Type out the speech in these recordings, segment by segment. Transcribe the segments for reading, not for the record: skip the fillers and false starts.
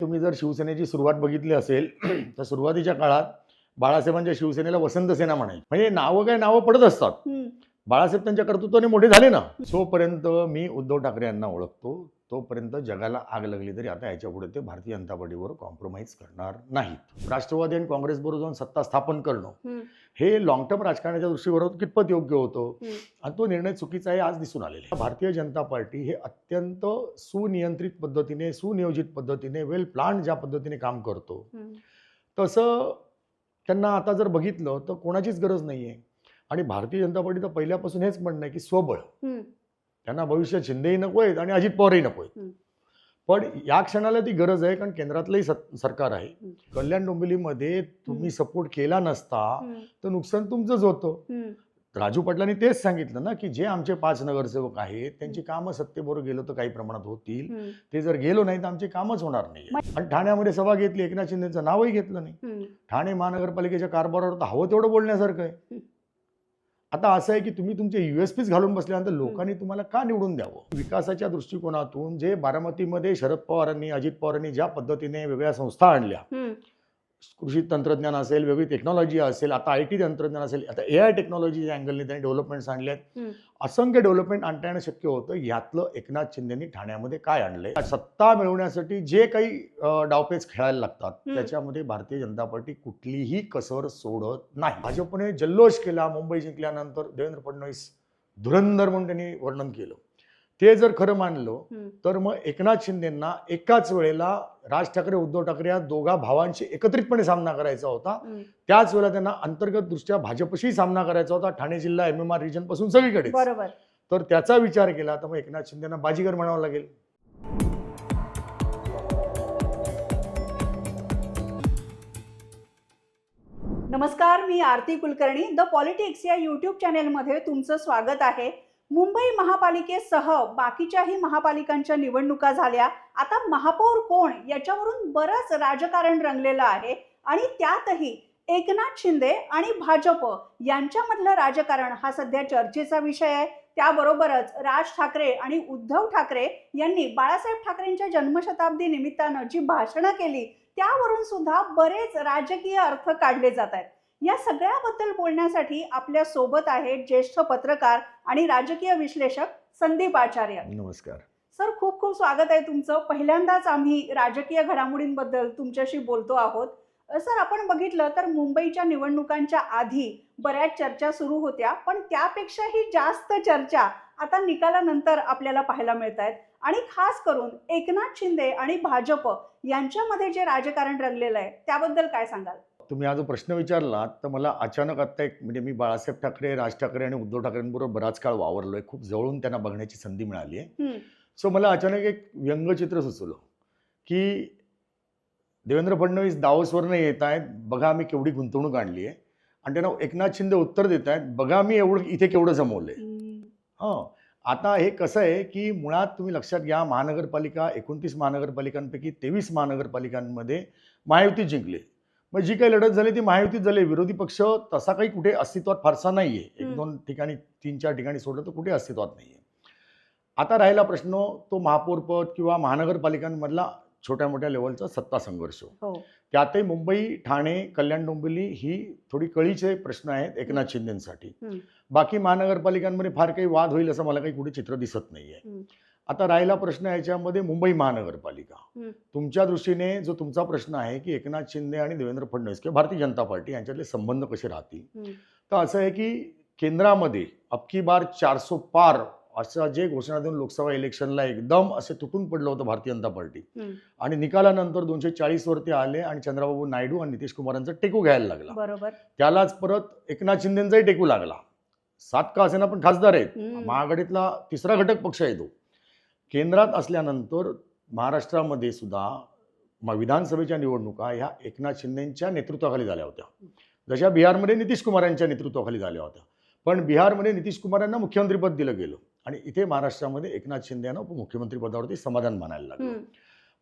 तुम्ही जर शिवसेनेची सुरुवात बघितली असेल तर सुरुवातीच्या काळात बाळासाहेबांच्या शिवसेनेला वसंत सेना म्हणायची. म्हणजे नावं काय नावं पडत असतात. बाळासाहेब त्यांच्या कर्तृत्वाने मोठे झाले ना. जोपर्यंत मी उद्धव ठाकरे यांना ओळखतो तोपर्यंत जगाला आग लागली तरी आता याच्या पुढे ते भारतीय जनता पार्टीवर कॉम्प्रोमाइज करणार नाहीत. राष्ट्रवादी आणि काँग्रेसबरोबर जाऊन सत्ता स्थापन करणं हे लॉंग टर्म राजकारणाच्या दृष्टीकोनातून कितपत योग्य होतं आणि तो निर्णय चुकीचा आहे आज दिसून आलेला आहे. भारतीय जनता पार्टी हे अत्यंत सुनियंत्रित पद्धतीने सुनियोजित पद्धतीने वेल प्लॅन ज्या पद्धतीने काम करतो तसं त्यांना आता जर बघितलं तर कोणाचीच गरज नाहीये. आणि भारतीय जनता पार्टी तर पहिल्यापासून हेच म्हणणं आहे की स्वबळ. त्यांना भविष्यात शिंदेही नको आहेत आणि अजित पवारही नको आहेत. पण या क्षणाला ती गरज आहे कारण केंद्रातलंही सरकार आहे. कल्याण डोंबिवलीमध्ये तुम्ही सपोर्ट केला नसता तर नुकसान तुमचंच होतं. राजू पाटलांनी तेच सांगितलं ना की जे आमचे 5 नगरसेवक आहेत त्यांची कामं सत्तेबरोबर गेलो तर काही प्रमाणात होतील. ते जर गेलो नाही तर आमची कामच होणार नाही. आणि ठाण्यामध्ये सभा घेतली, एकनाथ शिंदेचं नावही घेतलं नाही. ठाणे महानगरपालिकेच्या कारभारावर तर हवं तेवढं बोलण्यासारखं आहे. आता असं आहे की तुम्ही तुमचे USPs घालून बसल्यानंतर लोकांनी तुम्हाला का निवडून द्यावं. विकासाच्या दृष्टिकोनातून जे बारामतीमध्ये शरद पवारांनी अजित पवारांनी ज्या पद्धतीने वेगळ्या संस्था आणल्या, कृषी तंत्रज्ञान असेल, वेगळी टेक्नॉलॉजी असेल, आता IT तंत्रज्ञान असेल, आता AI टेक्नॉलॉजी अँगलने त्यांनी डेव्हलपमेंट्स आणल्यात. असंख्य डेव्हलपमेंट आणता येणं शक्य होतं. यातलं एकनाथ शिंदेनी ठाण्यामध्ये काय आणलंय. सत्ता मिळवण्यासाठी जे काही डावपेच खेळायला लागतात त्याच्यामध्ये भारतीय जनता पार्टी कुठलीही कसर सोडत नाही. भाजपने जल्लोष केला मुंबई जिंकल्यानंतर. देवेंद्र फडणवीस धुरंधर म्हणून त्यांनी वर्णन केलं. ते जर खरं मानलं तर मग एकनाथ शिंदेंना एकाच वेळेला राज ठाकरे उद्धव ठाकरे या दोघा भावांशी एकत्रितपणे सामना करायचा होता. त्याच वेळेला त्यांना अंतर्गत दृष्ट्या भाजपशी सामना करायचा होता. ठाणे जिल्हा MMR रिजन पासून सगळीकडे. बरोबर. तर त्याचा विचार केला तर मग एकनाथ शिंदेंना बाजीगर म्हणावं लागेल. नमस्कार, मी आरती कुलकर्णी. द पॉलिटिक्स या YouTube चॅनेलमध्ये तुमचं स्वागत आहे. मुंबई महापालिकेसह बाकीच्याही महापालिकांच्या निवडणुका झाल्या. आता महापौर कोण याच्यावरून बरंच राजकारण रंगलेलं आहे आणि त्यातही एकनाथ शिंदे आणि भाजप यांच्यामधलं राजकारण हा सध्या चर्चेचा विषय आहे. त्याबरोबरच राज ठाकरे आणि उद्धव ठाकरे यांनी बाळासाहेब ठाकरेंच्या जन्मशताब्दी निमित्तानं जी भाषणं केली त्यावरून सुद्धा बरेच राजकीय अर्थ काढले जात आहेत. या सगळ्याबद्दल बोलण्यासाठी आपल्या सोबत आहेत ज्येष्ठ पत्रकार आणि राजकीय विश्लेषक संदीप आचार्य. नमस्कार सर, खूप खूप स्वागत आहे तुमचं. पहिल्यांदाच आम्ही राजकीय घडामोडींबद्दल तुमच्याशी बोलतो आहोत. सर, आपण बघितलं तर मुंबईच्या निवडणुकांच्या आधी बऱ्याच चर्चा सुरू होत्या, पण त्यापेक्षाही जास्त चर्चा आता निकालानंतर आपल्याला पाहायला मिळत आहेत. आणि खास करून एकनाथ शिंदे आणि भाजप यांच्यामध्ये जे राजकारण रंगलेलं आहे त्याबद्दल काय सांगाल? तुम्ही हा जो प्रश्न विचारला तर मला अचानक आता एक म्हणजे मी बाळासाहेब ठाकरे, राज ठाकरे आणि उद्धव ठाकरेंबरोबर बराच काळ वावरलोय. खूप जवळून त्यांना बघण्याची संधी मिळाली आहे. सो मला अचानक एक व्यंगचित्र सुचलं की देवेंद्र फडणवीस दावोसवरनं येत आहेत, बघा आम्ही केवढी गुंतवणूक आणली आहे. आणि त्यांना एकनाथ शिंदे उत्तर देत आहेत, बघा मी एवढं इथे केवढं जमवलंय. आता हे कसं आहे की मुळात तुम्ही लक्षात घ्या, महानगरपालिका 29 महानगरपालिकांपैकी 23 महानगरपालिकांमध्ये महायुती जिंकले. मग जी काही लढत झाली ती महायुतीत झाली. विरोधी पक्ष तसा काही कुठे अस्तित्वात फारसा नाहीये. 1-2 ठिकाणी 3-4 ठिकाणी सोडलं तर कुठे अस्तित्वात नाहीये. आता राहिला प्रश्न तो महापौरपद किंवा महानगरपालिकांमधला छोट्या मोठ्या लेवलचा सत्ता संघर्ष. त्यातही मुंबई, ठाणे, कल्याण डोंबिवली ही थोडी कळीचे प्रश्न आहेत एकनाथ शिंदेसाठी. बाकी महानगरपालिकांमध्ये फार काही वाद होईल असं मला काही कुठे चित्र दिसत नाहीये. आता राहिला प्रश्न याच्यामध्ये मुंबई महानगरपालिका. तुमच्या दृष्टीने जो तुमचा प्रश्न आहे की एकनाथ शिंदे आणि देवेंद्र फडणवीस किंवा भारतीय जनता पार्टी यांच्यातले संबंध कसे राहतील, तर असं आहे की केंद्रामध्ये अबकी बार 400 पार असं जे घोषणा देऊन लोकसभा इलेक्शनला एकदम असे तुटून पडलं होतं भारतीय जनता पार्टी. आणि निकालानंतर 240 वरती आले आणि चंद्रबाबू नायडू आणि नितीश कुमारांचा टेकू घ्यायला लागला. बरोबर. त्यालाच परत एकनाथ शिंदेचाही टेकू लागला. 7 का असेना पण खासदार आहेत. महाआघाडीतला तिसरा घटक पक्ष आहे तो. केंद्रात असल्यानंतर महाराष्ट्रामध्ये सुद्धा विधानसभेच्या निवडणुका ह्या एकनाथ शिंदेच्या नेतृत्वाखाली झाल्या होत्या, जशा बिहारमध्ये नितीश कुमार यांच्या नेतृत्वाखाली झाल्या होत्या. पण बिहारमध्ये नितीश कुमार यांना मुख्यमंत्रीपद दिलं गेलं आणि इथे महाराष्ट्रामध्ये एकनाथ शिंदे यांना उपमुख्यमंत्री पदावरती समाधान मानायला लागलं.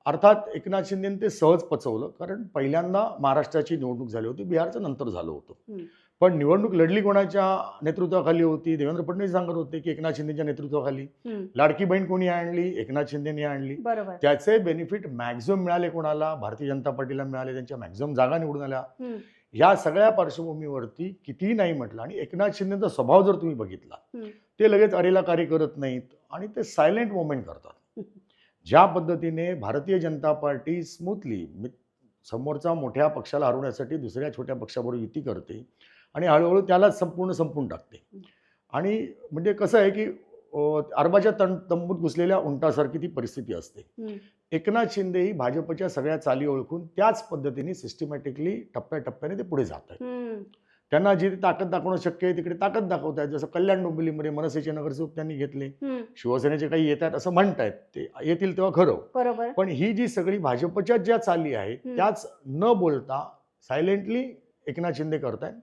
अर्थात एकनाथ शिंदेने ते सहज पचवलं कारण पहिल्यांदा महाराष्ट्राची निवडणूक झाली होती, बिहारचं नंतर झालं होतं. पण निवडणूक लढली कोणाच्या नेतृत्वाखाली होती? देवेंद्र फडणवीस सांगत होते की एकनाथ शिंदेच्या नेतृत्वाखाली. लाडकी बहीण कोणी आणली? एकनाथ शिंदेनी आणली. बरोबर. त्याचे बेनिफिट मॅक्झिमम मिळाले कोणाला? भारतीय जनता पार्टीला मिळाले. त्यांच्या मॅक्झिमम जागा निवडून आल्या. या सगळ्या पार्श्वभूमीवरती कितीही नाही म्हटलं, आणि एकनाथ शिंदेचा स्वभाव जर तुम्ही बघितला, ते लगेच अरेला कार्य करत नाहीत आणि ते सायलेंट मुवमेंट करतात. ज्या पद्धतीने भारतीय जनता पार्टी स्मूथली समोरचा मोठ्या पक्षाला हरवण्यासाठी दुसऱ्या छोट्या पक्षाबरोबर युती करते आणि हळूहळू त्याला संपून टाकते. आणि म्हणजे कसं आहे की अरबाच्या तंबूत घुसलेल्या उंटासारखी ती परिस्थिती असते. एकनाथ शिंदे ही भाजपच्या सगळ्या चाली ओळखून त्याच पद्धतीने सिस्टमॅटिकली टप्प्याटप्प्याने ते पुढे जात आहेत. त्यांना जी ताकद दाखवणं शक्य आहे तिकडे ताकद दाखवत आहेत. जसं कल्याण डोंबिवलीमध्ये मनसेचे नगरसेवक त्यांनी घेतले. शिवसेनेचे काही येत आहेत असं म्हणतायत, ते येतील तेव्हा खरं. बरोबर. पण ही जी सगळी भाजपच्या ज्या चाली आहेत त्याच न बोलता सायलेंटली एकनाथ शिंदे करतायत.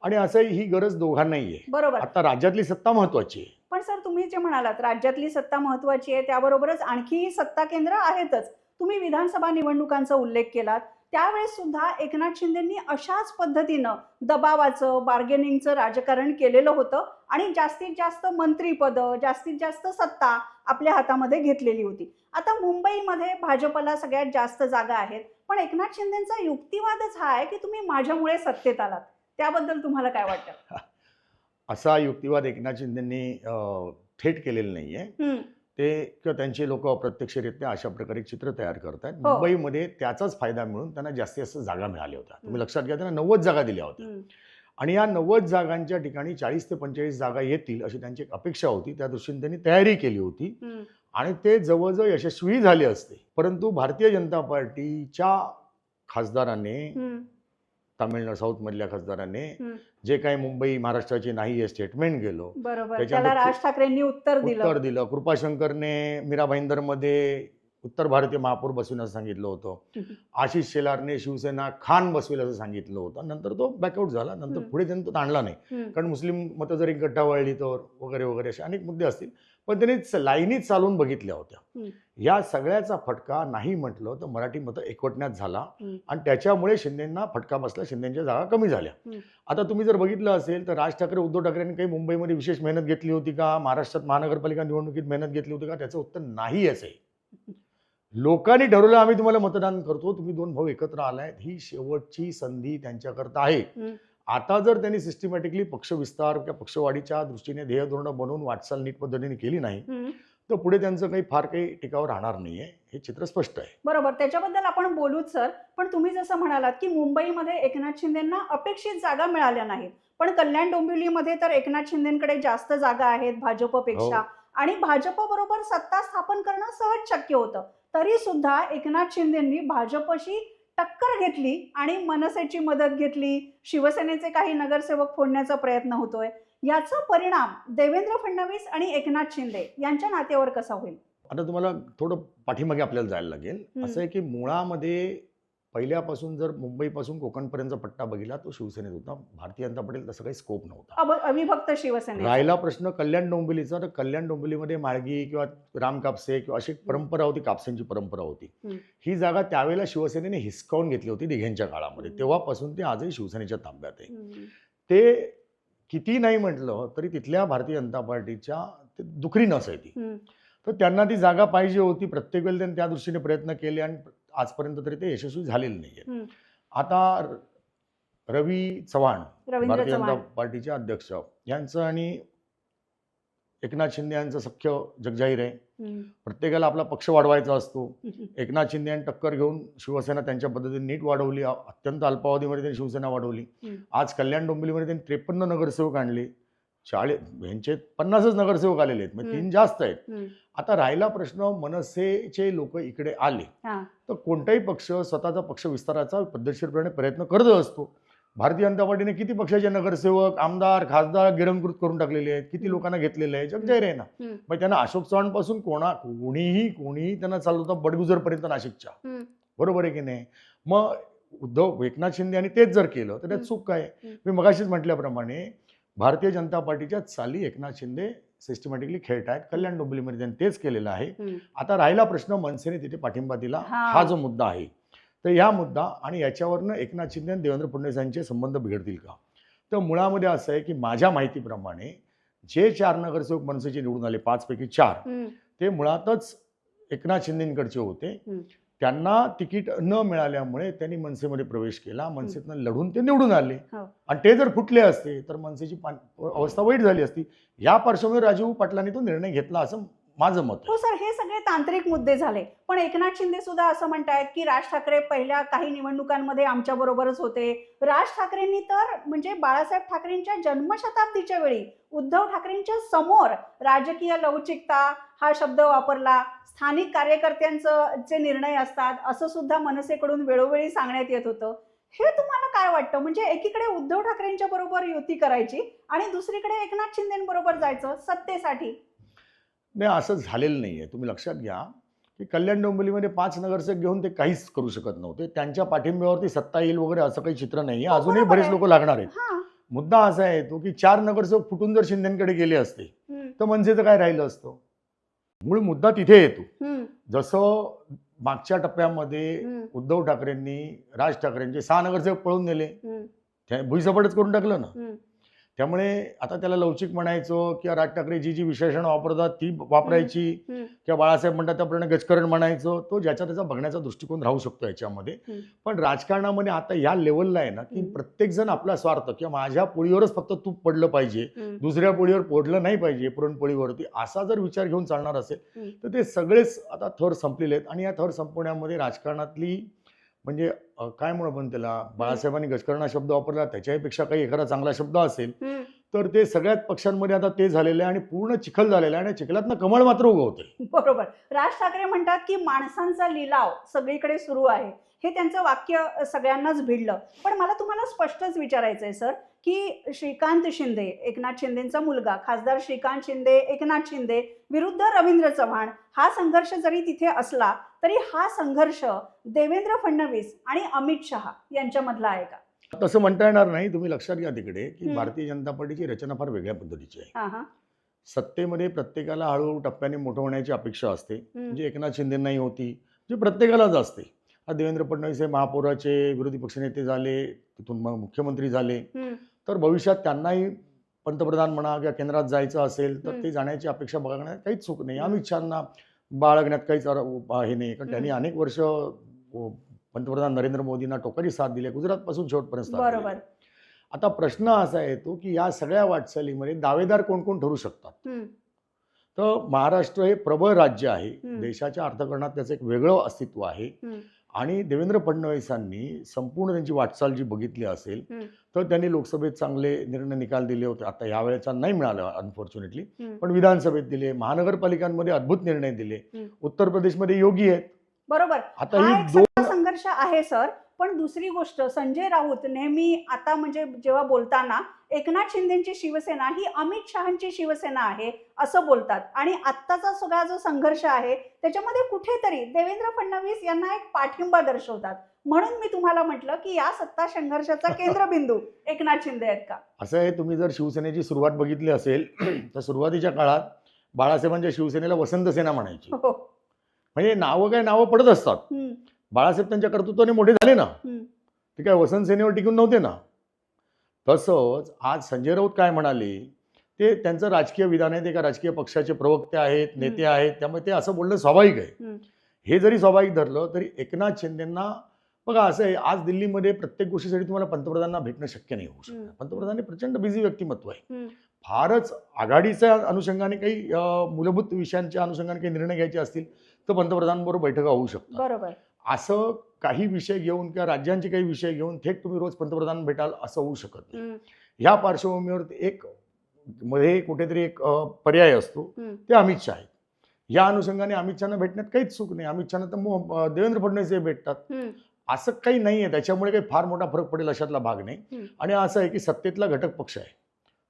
आणि असं ही गरज दोघांनाही आहे. बरोबर. आता राज्यातली सत्ता महत्वाची आहे. पण सर, तुम्ही जे म्हणालात राज्यातली सत्ता महत्वाची आहे, त्याबरोबरच आणखी सत्ता केंद्र आहेतच. तुम्ही विधानसभा निवडणुकांचा उल्लेख केलात, त्यावेळेस सुद्धा एकनाथ शिंदेंनी अशाच पद्धतीनं दबावाचं, बार्गेनिंगचं राजकारण केलेलं होतं आणि जास्तीत जास्त मंत्रीपद, जास्तीत जास्त सत्ता आपल्या हातामध्ये घेतलेली होती. आता मुंबईमध्ये भाजपला सगळ्यात जास्त जागा आहेत, पण एकनाथ शिंदेंचा युक्तिवादच हा आहे की तुम्ही माझ्यामुळे सत्तेत आलात. त्याबद्दल तुम्हाला काय वाटतं? असा युक्तिवाद एकनाथ शिंदेंनी थेट केलेला नाहीये. ते किंवा त्यांचे लोक अप्रत्यक्षरित्या अशा प्रकारे चित्र तयार करतात. मुंबईमध्ये त्याचाच फायदा मिळून त्यांना जास्तीत जास्त जागा मिळाल्या होत्या. तुम्ही लक्षात घ्या, त्यांना 90 जागा दिल्या होत्या आणि या 90 जागांच्या ठिकाणी 40 ते 45 जागा येतील अशी त्यांची एक अपेक्षा होती. त्या दृष्टीने त्यांनी तयारी केली होती आणि ते जवळजवळ यशस्वी झाले असते. परंतु भारतीय जनता पार्टीच्या खासदारांनी, तामिळनाडू साऊथ मधल्या खासदारांनी जे काही मुंबई महाराष्ट्राची नाही हे स्टेटमेंट गेलो, त्याला राज ठाकरेंनी उत्तर दिलं. कृपाशंकरने मीरा भाईंदर मध्ये उत्तर भारतीय महापौर बसविण्याचं सांगितलं होतं. आशिष शेलारने शिवसेना खान बसवेल असं सांगितलं होतं. नंतर तो बॅकआउट झाला. नंतर पुढे त्यांनी तो ताणला नाही, कारण मुस्लिम मतं जर एक गट्टा वळली तर वगैरे वगैरे असे अनेक मुद्दे असतील. पण त्यांनी लाईनीत चालून बघितल्या होत्या. या सगळ्याचा फटका नाही म्हटलं तर मराठी मतं एकवटण्यात झाला आणि त्याच्यामुळे शिंदेंना फटका बसला. शिंदेच्या जागा कमी झाल्या. आता तुम्ही जर बघितलं असेल तर राज ठाकरे, उद्धव ठाकरेंनी काही मुंबईमध्ये विशेष मेहनत घेतली होती का? महाराष्ट्रात महानगरपालिका निवडणुकीत मेहनत घेतली होती का? त्याचं उत्तर नाही आहे. लोकांनी ठरवलं आम्ही तुम्हाला मतदान करतो, तुम्ही दोन भाऊ एकत्र आलाय, ही शेवटची संधी त्यांच्याकरता आहे. आता जर त्यांनी सिस्टमॅटिकली पक्ष विस्तार किंवा पक्षवाढीच्या दृष्टीने ध्येय धोरण बनवून वाटचाल नीट पद्धतीने केली नाही तर पुढे त्यांचं काही फार काही टिकावर राहणार नाहीये. हे चित्र स्पष्ट आहे. बरोबर, त्याच्याबद्दल आपण बोलूच सर. पण तुम्ही जसं म्हणालात की मुंबईमध्ये एकनाथ शिंदेंना अपेक्षित जागा मिळाल्या नाहीत, पण कल्याण डोंबिवलीमध्ये तर एकनाथ शिंदेकडे जास्त जागा आहेत भाजपपेक्षा आणि भाजप बरोबर सत्ता स्थापन करणं सहज शक्य होतं. तरी सुद्धा एकनाथ शिंदेंनी भाजपशी टक्कर घेतली आणि मनसेची मदत घेतली. शिवसेनेचे काही नगरसेवक फोडण्याचा प्रयत्न होतोय. याचा परिणाम देवेंद्र फडणवीस आणि एकनाथ शिंदे यांच्या नात्यावर कसा होईल? आता तुम्हाला थोडं पाठीमागे आपल्याला जायला लागेल. असं आहे की मुळामध्ये पहिल्यापासून जर मुंबईपासून कोकणपर्यंतचा पट्टा बघितला तो शिवसेनेत होता. भारतीय जनता पार्टीला तसं काही स्कोप नव्हता. अविभक्त शिवसेना. राहिला प्रश्न कल्याण डोंबिवलीचा, तर कल्याण डोंबिवलीमध्ये माळगी किंवा राम कापसे किंवा अशी परंपरा होती, कापसेंची परंपरा होती. ही जागा त्यावेळेला शिवसेनेने हिसकावून घेतली होती दिघेंच्या काळामध्ये. तेव्हापासून ते आजही शिवसेनेच्या ताब्यात आहे. ते किती नाही म्हटलं तरी तिथल्या भारतीय जनता पार्टीच्या ते दुखरी नस आहे ती. तर त्यांना ती जागा पाहिजे होती. प्रत्येक वेळेला त्यांनी त्या दृष्टीने प्रयत्न केले आणि आजपर्यंत तरी ते यशस्वी झालेले नाहीये. आता रवी चव्हाण, भारतीय जनता पार्टीचे अध्यक्ष, यांचं आणि एकनाथ शिंदे यांचं सख्य जगजाहीर आहे. प्रत्येकाला आपला पक्ष वाढवायचा असतो. एकनाथ शिंदे यांनी टक्कर घेऊन शिवसेना त्यांच्या पद्धतीने नीट वाढवली. अत्यंत अल्पावधीमध्ये त्यांनी शिवसेना वाढवली. आज कल्याण डोंबिवलीमध्ये त्यांनी 53 नगरसेवक आणले. 40 यांचे 50च नगरसेवक आलेले आहेत, म्हणजे 3 जास्त आहेत. आता राहिला प्रश्न, मनसेचे लोक इकडे आले तर कोणताही पक्ष स्वतःचा पक्ष विस्ताराचा पद्धतशीरपणे प्रयत्न करत असतो. भारतीय जनता पार्टीने किती पक्षाचे नगरसेवक, आमदार, खासदार गिरंकृत करून टाकलेले आहेत, किती लोकांना घेतलेले आहे, जगजाहीर आहे ना. मग त्यांना अशोक चव्हाण पासून कोणीही त्यांना चालवतं बडगुजरपर्यंत नाशिकच्या. बरोबर आहे की नाही? मग एकनाथ शिंदे यांनी तेच जर केलं तर त्यात चूक काय? मी मगाशीच म्हटल्याप्रमाणे भारतीय जनता पार्टीच्या चाली एकनाथ शिंदे सिस्टमॅटिकली खेळत आहेत. कल्याण डोंबिवलीमध्ये त्यांनी तेच केलेलं आहे. आता राहिला प्रश्न मनसेने तिथे पाठिंबा दिला, हा जो मुद्दा आहे. तर या मुद्दा आणि याच्यावरनं एकनाथ शिंदे आणि देवेंद्र फडणवीस यांचे संबंध बिघडतील का? तर मुळामध्ये असं आहे की माझ्या माहितीप्रमाणे जे 4 नगरसेवक मनसेचे निवडून आले 5 पैकी 4 ते मुळातच एकनाथ शिंदेकडचे होते. त्यांना तिकीट न मिळाल्यामुळे त्यांनी मनसेमध्ये प्रवेश केला. मनसेतनं लढून ते निवडून आले. हो. आणि ते जर फुटले असते तर मनसेची अवस्था वाईट झाली असती. या पार्श्वभूमीवर राजीव पाटलांनी तो निर्णय घेतला असं माझं मत आहे. हो सर, हे सगळे तांत्रिक मुद्दे झाले, पण एकनाथ शिंदे सुद्धा असं म्हणतायत की राज ठाकरे पहिल्या काही निवडणुकांमध्ये आमच्या बरोबरच होते. राज ठाकरेंनी तर म्हणजे बाळासाहेब ठाकरेंच्या जन्मशताब्दीच्या वेळी उद्धव ठाकरेंच्या समोर राजकीय लवचिकता हा शब्द वापरला. स्थानिक कार्यकर्त्यांचं जे निर्णय असतात असं सुद्धा मनसेकडून वेळोवेळी सांगण्यात येत होतं. हे तुम्हाला काय वाटतं? म्हणजे एकीकडे उद्धव ठाकरेंच्या बरोबर युती करायची आणि दुसरीकडे एकनाथ शिंदेबरोबर जायचं सत्तेसाठी. नाही, असं झालेलं नाहीये. तुम्ही लक्षात घ्या की कल्याण डोंबिवलीमध्ये 5 नगरसेवक घेऊन ते काहीच करू शकत नव्हते. त्यांच्या पाठिंब्यावरती सत्ता येईल वगैरे असं काही चित्र नाहीये. हो, अजूनही बरोबर बरेच आहे. लोक लागणार आहेत. हा. मुद्दा असा आहे तो की 4 नगरसेवक फुटून जर शिंदेकडे गेले असते तर मनसेचं काय राहिलं असतं. मूळ मुद्दा तिथे येतो. जसं मागच्या टप्प्यामध्ये उद्धव ठाकरेंनी राज ठाकरेंचे 6 नगरसेवक पळून नेले, भुईसपाटच करून टाकलं ना. त्यामुळे आता त्याला लवचिक म्हणायचं किंवा राज ठाकरे जी विशेषण वापरतात ती वापरायची किंवा बाळासाहेब म्हणतात त्याप्रमाणे गजकरण म्हणायचं, तो ज्याचा त्याचा बघण्याचा दृष्टिकोन राहू शकतो याच्यामध्ये. पण राजकारणामध्ये आता या लेवलला आहे ना की प्रत्येक जण आपला स्वार्थ किंवा माझ्या पोळीवरच फक्त तूप पडलं पाहिजे, दुसऱ्या पोळीवर पोडलं नाही पाहिजे, पुरणपोळीवरती, असा जर विचार घेऊन चालणार असेल तर ते सगळेच आता थर संपलेले आहेत. आणि या थर संपवण्यामध्ये राजकारणातली म्हणजे काय म्हणू आपण त्याला, बाळासाहेबांनी गजकरणा शब्द वापरला, त्याच्यापेक्षा काही एखादा चांगला शब्द असेल तर ते सगळ्याच पक्षांमध्ये आता ते झालेलं आहे आणि पूर्ण चिखल झालेला आहे आणि चिखलातनं कमळ मात्र उगवते. बरोबर. राज ठाकरे म्हणतात की माणसांचा लिलाव सगळीकडे सुरू आहे. हे त्यांचं वाक्य सगळ्यांनाच भिडलं. पण मला तुम्हाला स्पष्टच विचारायचंय सर की श्रीकांत शिंदे, एकनाथ शिंदेचा मुलगा, खासदार श्रीकांत शिंदे, एकनाथ शिंदे विरुद्ध रवींद्र चव्हाण, हा संघर्ष जरी तिथे असला तरी हा संघर्ष देवेंद्र फडणवीस आणि अमित शहा यांच्यामधला आहे का? तसं म्हणता येणार नाही. तुम्ही लक्षात घ्या तिकडे की भारतीय जनता पार्टीची रचना फार वेगळ्या पद्धतीची आहे. सत्तेमध्ये प्रत्येकाला हळूहळू टप्प्याने मोठं होण्याची अपेक्षा असते. म्हणजे एकनाथ शिंदेनाही होती, जे प्रत्येकालाच असते. देवेंद्र फडणवीस हे महापौराचे विरोधी पक्षनेते झाले, तिथून मग मुख्यमंत्री झाले, तर भविष्यात त्यांनाही पंतप्रधान म्हणा किंवा केंद्रात जायचं असेल तर ते जाण्याची अपेक्षा बघण्यात काहीच चूक नाही. अमित शहांना बाळगण्यात काहीच हे नाही, कारण त्यांनी अनेक वर्ष पंतप्रधान नरेंद्र मोदींना टोकाची साथ दिली, गुजरातपासून शेवटपर्यंत. बरोबर. आता प्रश्न असा येतो की या सगळ्या वाटचालीमध्ये दावेदार कोण कोण ठरू शकतात. तर महाराष्ट्र हे प्रबळ राज्य आहे, देशाच्या अर्थकारणात त्याचं एक वेगळं अस्तित्व आहे. आणि देवेंद्र फडणवीसांनी संपूर्ण त्यांची वाटचाल जी बघितली असेल तर त्यांनी लोकसभेत चांगले निर्णय निकाल दिले होते. आता यावेळेचा नाही मिळाला अनफॉर्च्युनेटली, पण विधानसभेत दिले, महानगरपालिकांमध्ये अद्भुत निर्णय दिले, उत्तर प्रदेशमध्ये योगी आहेत. बरोबर. आता हा ही एक 2 संघर्ष आहे सर. पण दुसरी गोष्ट, संजय राऊत नेहमी आता म्हणजे जेव्हा बोलताना एकनाथ शिंदेची शिवसेना ही अमित शहांची शिवसेना आहे असं बोलतात. आणि आत्ताचा सगळा जो संघर्ष आहे त्याच्यामध्ये कुठेतरी देवेंद्र फडणवीस यांना एक पाठिंबा दर्शवतात. म्हणून मी तुम्हाला म्हटलं की या सत्ता संघर्षाचा केंद्रबिंदू एकनाथ शिंदे आहेत का? असं आहे, तुम्ही जर शिवसेनेची सुरुवात बघितली असेल तर सुरुवातीच्या काळात बाळासाहेबांच्या शिवसेनेला वसंत सेना म्हणायची. म्हणजे नावं पडत असतात. बाळासाहेब त्यांच्या कर्तृत्वाने मोठे झाले ना, ते काय वसंत सेनेवर टिकून नव्हते ना. तसंच आज संजय राऊत काय म्हणाले, ते त्यांचं राजकीय विधान आहे, ते एका राजकीय पक्षाचे प्रवक्ते आहेत, नेते आहेत, त्यामुळे ते असं बोलणं स्वाभाविक आहे. हे जरी स्वाभाविक धरलं तरी एकनाथ शिंदेंना बघा असं आहे, आज दिल्लीमध्ये प्रत्येक गोष्टीसाठी तुम्हाला पंतप्रधानांना भेटणं शक्य नाही होऊ शकतं. पंतप्रधान हे प्रचंड बिझी व्यक्तिमत्व आहे. फारच आघाडीच्या अनुषंगाने काही मूलभूत विषयांच्या अनुषंगाने काही निर्णय घ्यायचे असतील तर पंतप्रधानांबरोबर बैठका होऊ शकतात. बरोबर. असं काही विषय घेऊन किंवा राज्यांचे काही विषय घेऊन थेट तुम्ही रोज पंतप्रधान भेटाल असं होऊ शकत नाही. ह्या पार्श्वभूमीवर एक मध्ये कुठेतरी एक पर्याय असतो, ते अमित शहा आहेत. या अनुषंगाने अमित शहाना भेटण्यात काहीच चूक नाही. अमित शहाना तर देवेंद्र फडणवीस हे भेटतात, असं काही नाही आहे. त्याच्यामुळे काही फार मोठा फरक पडेल अशातला भाग नाही. आणि असं आहे की सत्तेतला घटक पक्ष आहे,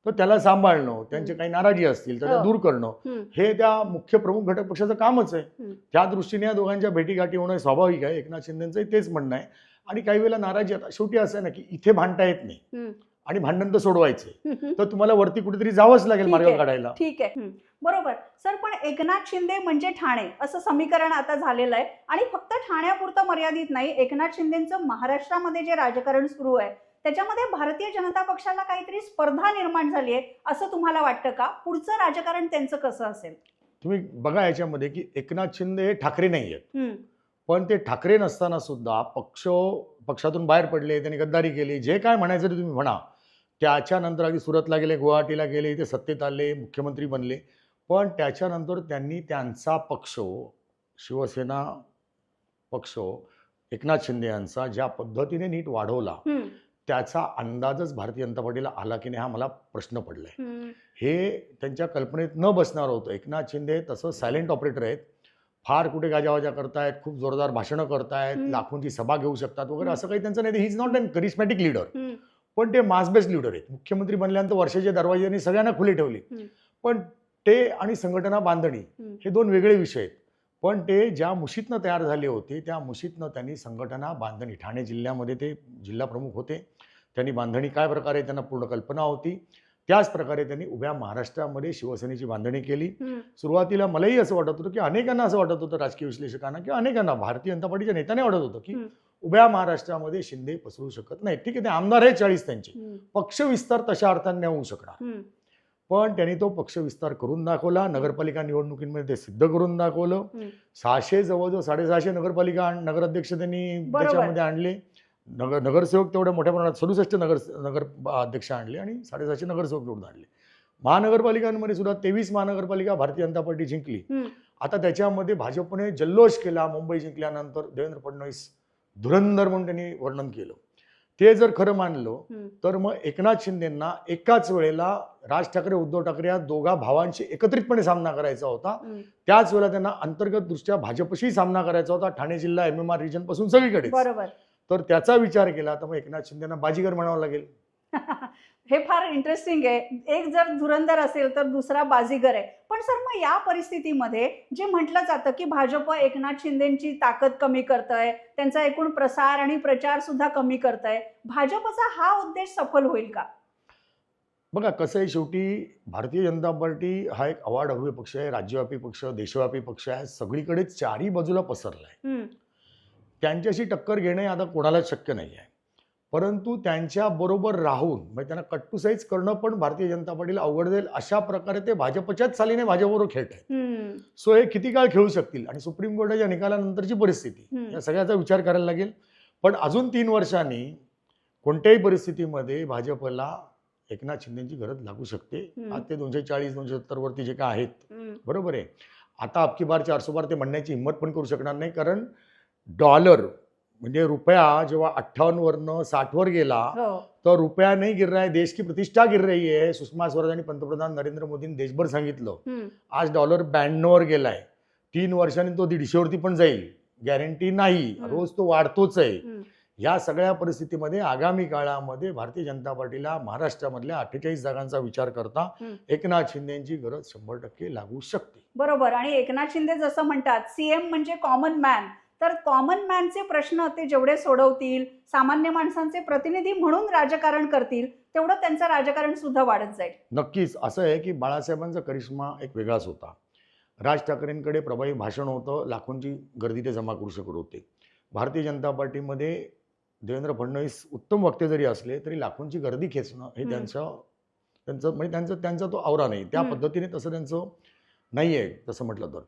तर त्याला सांभाळणं, त्यांचे काही नाराजी असतील तर त्या दूर करणं हे त्या मुख्य प्रमुख घटक पक्षाचं कामच आहे. त्या दृष्टीने या दोघांच्या भेटीगाठी होणं स्वाभाविक आहे. एकनाथ शिंदेचं तेच म्हणणं आहे. आणि काही वेळेला नाराजी, आता शेवटी असं आहे ना की इथे भांडता येत नाही आणि भांडण तर सोडवायचे तर तुम्हाला वरती कुठेतरी जावंच लागेल मार्ग काढायला. ठीक आहे, बरोबर सर. पण एकनाथ शिंदे म्हणजे ठाणे असं समीकरण आता झालेलं आहे. आणि फक्त ठाण्यापुरतं मर्यादित नाही, एकनाथ शिंदेचं महाराष्ट्रामध्ये जे राजकारण सुरू आहे त्याच्यामध्ये भारतीय जनता पक्षाला काहीतरी स्पर्धा निर्माण झाली आहे असं तुम्हाला वाटतं का? पुढचं राजकारण त्यांचं कसं असेल? तुम्ही बघा याच्यामध्ये की एकनाथ शिंदे हे ठाकरे नाही आहेत, पण ते ठाकरे नसताना सुद्धा पक्षातून बाहेर पडले, त्यांनी गद्दारी केली, जे काय म्हणायचं ते तुम्ही म्हणा. त्याच्यानंतर अगदी सुरतला गेले, गुवाहाटीला गेले, इथे सत्तेत आले, मुख्यमंत्री बनले. पण त्याच्यानंतर त्यांनी त्यांचा पक्ष, शिवसेना पक्ष, एकनाथ शिंदे यांचा ज्या पद्धतीने नीट वाढवला, त्याचा अंदाजच भारतीय जनता पार्टीला आला की नाही हा मला प्रश्न पडलाय. हे त्यांच्या कल्पनेत न बसणार होतं. एकनाथ शिंदे तसं सायलेंट ऑपरेटर आहेत, फार कुठे गाजावाजा करतायत, खूप जोरदार भाषणं करतायत, लाखोंची सभा घेऊ शकतात वगैरे, असं काही त्यांचं नाही. He is not an charismatic leader, पण ते मास बेस्ड लीडर आहेत. मुख्यमंत्री बनल्यानंतर वर्षाचे दरवाजे त्यांनी सगळ्यांना खुले ठेवले. पण ते आणि संघटना बांधणी हे दोन वेगळे विषय आहेत. पण ते ज्या मुशीतनं तयार झाले होते त्या मुशीतनं त्यांनी संघटना बांधणी, ठाणे जिल्ह्यामध्ये ते जिल्हा प्रमुख होते, त्यांनी बांधणी काय प्रकारे त्यांना पूर्ण कल्पना होती. त्याच प्रकारे त्यांनी उभ्या महाराष्ट्रामध्ये शिवसेनेची बांधणी केली. सुरुवातीला मलाही असं वाटत होतं की अनेकांना असं वाटत होतं, राजकीय विश्लेषकांना किंवा अनेकांना भारतीय जनता पार्टीच्या नेत्यांना वाटत होतं की उभ्या महाराष्ट्रामध्ये शिंदे पसरू शकत नाही. ठीक आहे, ते आमदार आहेत 40 त्यांचे, पक्ष विस्तार तशा अर्थाने नाही होऊ शकणार, पण त्यांनी तो पक्ष विस्तार करून दाखवला. नगरपालिका निवडणुकीमध्ये ते सिद्ध करून दाखवलं. 600 जवळजवळ 650 नगरपालिका नगराध्यक्ष त्यांनी त्याच्यामध्ये आणले. नगरसेवक तेवढ्या मोठ्या प्रमाणात 67 नगर अध्यक्ष आणले आणि 750 नगरसेवक निवडून आणले. महानगरपालिकांमध्ये सुद्धा 23 महानगरपालिका भारतीय जनता पार्टी जिंकली. आता त्याच्यामध्ये भाजपने जल्लोष केला. मुंबई जिंकल्यानंतर देवेंद्र फडणवीस धुरंधर म्हणून त्यांनी वर्णन केलं. ते जर खरं मानलं तर मग एकनाथ शिंदेंना एकाच वेळेला राज ठाकरे, उद्धव ठाकरे या दोघा भावांशी एकत्रितपणे सामना करायचा होता. त्याच वेळेला त्यांना अंतर्गत दृष्ट्या भाजपशी सामना करायचा होता, ठाणे जिल्हा MMR रिजन पासून सगळीकडे. बरोबर. तर त्याचा विचार केला तर मग एकनाथ शिंदेना बाजीगर म्हणावं लागेल. हे फार इंटरेस्टिंग आहे. एक जर धुरंधर असेल तर दुसरा बाजीगर आहे. पण सर, मग या परिस्थितीमध्ये जे म्हटलं जातं की भाजप एकनाथ शिंदेची ताकद कमी करतंय, त्यांचा एकूण प्रसार आणि प्रचार सुद्धा कमी करतंय, भाजपचा हा उद्देश सफल होईल का? बघा कसं आहे, शेवटी भारतीय जनता पार्टी हा एक अवाढव्य पक्ष आहे, राज्यव्यापी पक्ष, देशव्यापी पक्ष आहे, सगळीकडे चारी बाजूला पसरलाय. त्यांच्याशी टक्कर घेणे आता कोणालाच शक्य नाही आहे. परंतु त्यांच्या बरोबर राहून म्हणजे त्यांना कट टू साईज करणं पण भारतीय जनता पार्टीला अवघड जाईल. अशा प्रकारे ते भाजपच्याच चालीने भाजपबरोबर खेळत आहेत. सो हे किती काळ खेळू शकतील आणि सुप्रीम कोर्टाच्या निकालानंतरची परिस्थिती या सगळ्याचा विचार करायला लागेल. पण अजून 3 वर्षांनी कोणत्याही परिस्थितीमध्ये भाजपला एकनाथ शिंदेची गरज लागू शकते. आज ते 240-270 वरती जे काय आहेत, बरोबर आहे. आता अबकी बार 400 बार ते म्हणण्याची हिंमत पण करू शकणार नाही, कारण डॉलर म्हणजे रुपया जेव्हा 58 वरनं 60 वर गेला तर रुपया नाही गिर रहा है, देश की प्रतिष्ठा गिर रही है. सुषमा स्वराज आणि पंतप्रधान नरेंद्र मोदींनी देशभर सांगितलं. आज डॉलर 92 वर गेलाय. 3 वर्षांनी तो 150 वरती पण जाईल, गॅरंटी नाही, रोज तो वाढतोच आहे. या सगळ्या परिस्थितीमध्ये आगामी काळामध्ये भारतीय जनता पार्टीला महाराष्ट्रामधल्या 48 जागांचा विचार करता एकनाथ शिंदेची गरज 100% लागू शकते. बरोबर. आणि एकनाथ शिंदे जसं म्हणतात CM म्हणजे कॉमन मॅन, तर कॉमन मॅनचे प्रश्न ते जेवढे सोडवतील, सामान्य माणसांचे प्रतिनिधी म्हणून राजकारण करतील, तेवढं त्यांचं राजकारण सुद्धा वाढत जाईल. नक्कीच. असं आहे की बाळासाहेबांचा करिश्मा एक वेगळाच होता. राज ठाकरेंकडे प्रभावी भाषण होतं, लाखोंची गर्दी ते जमा करू शकत होते. भारतीय जनता पार्टीमध्ये देवेंद्र फडणवीस उत्तम वक्ते जरी असले तरी लाखोंची गर्दी खेचणं हे त्यांचं म्हणजे त्यांचा तो आवरा नाही. त्या पद्धतीने तसं त्यांचं नाही आहे तसं म्हटलं तर.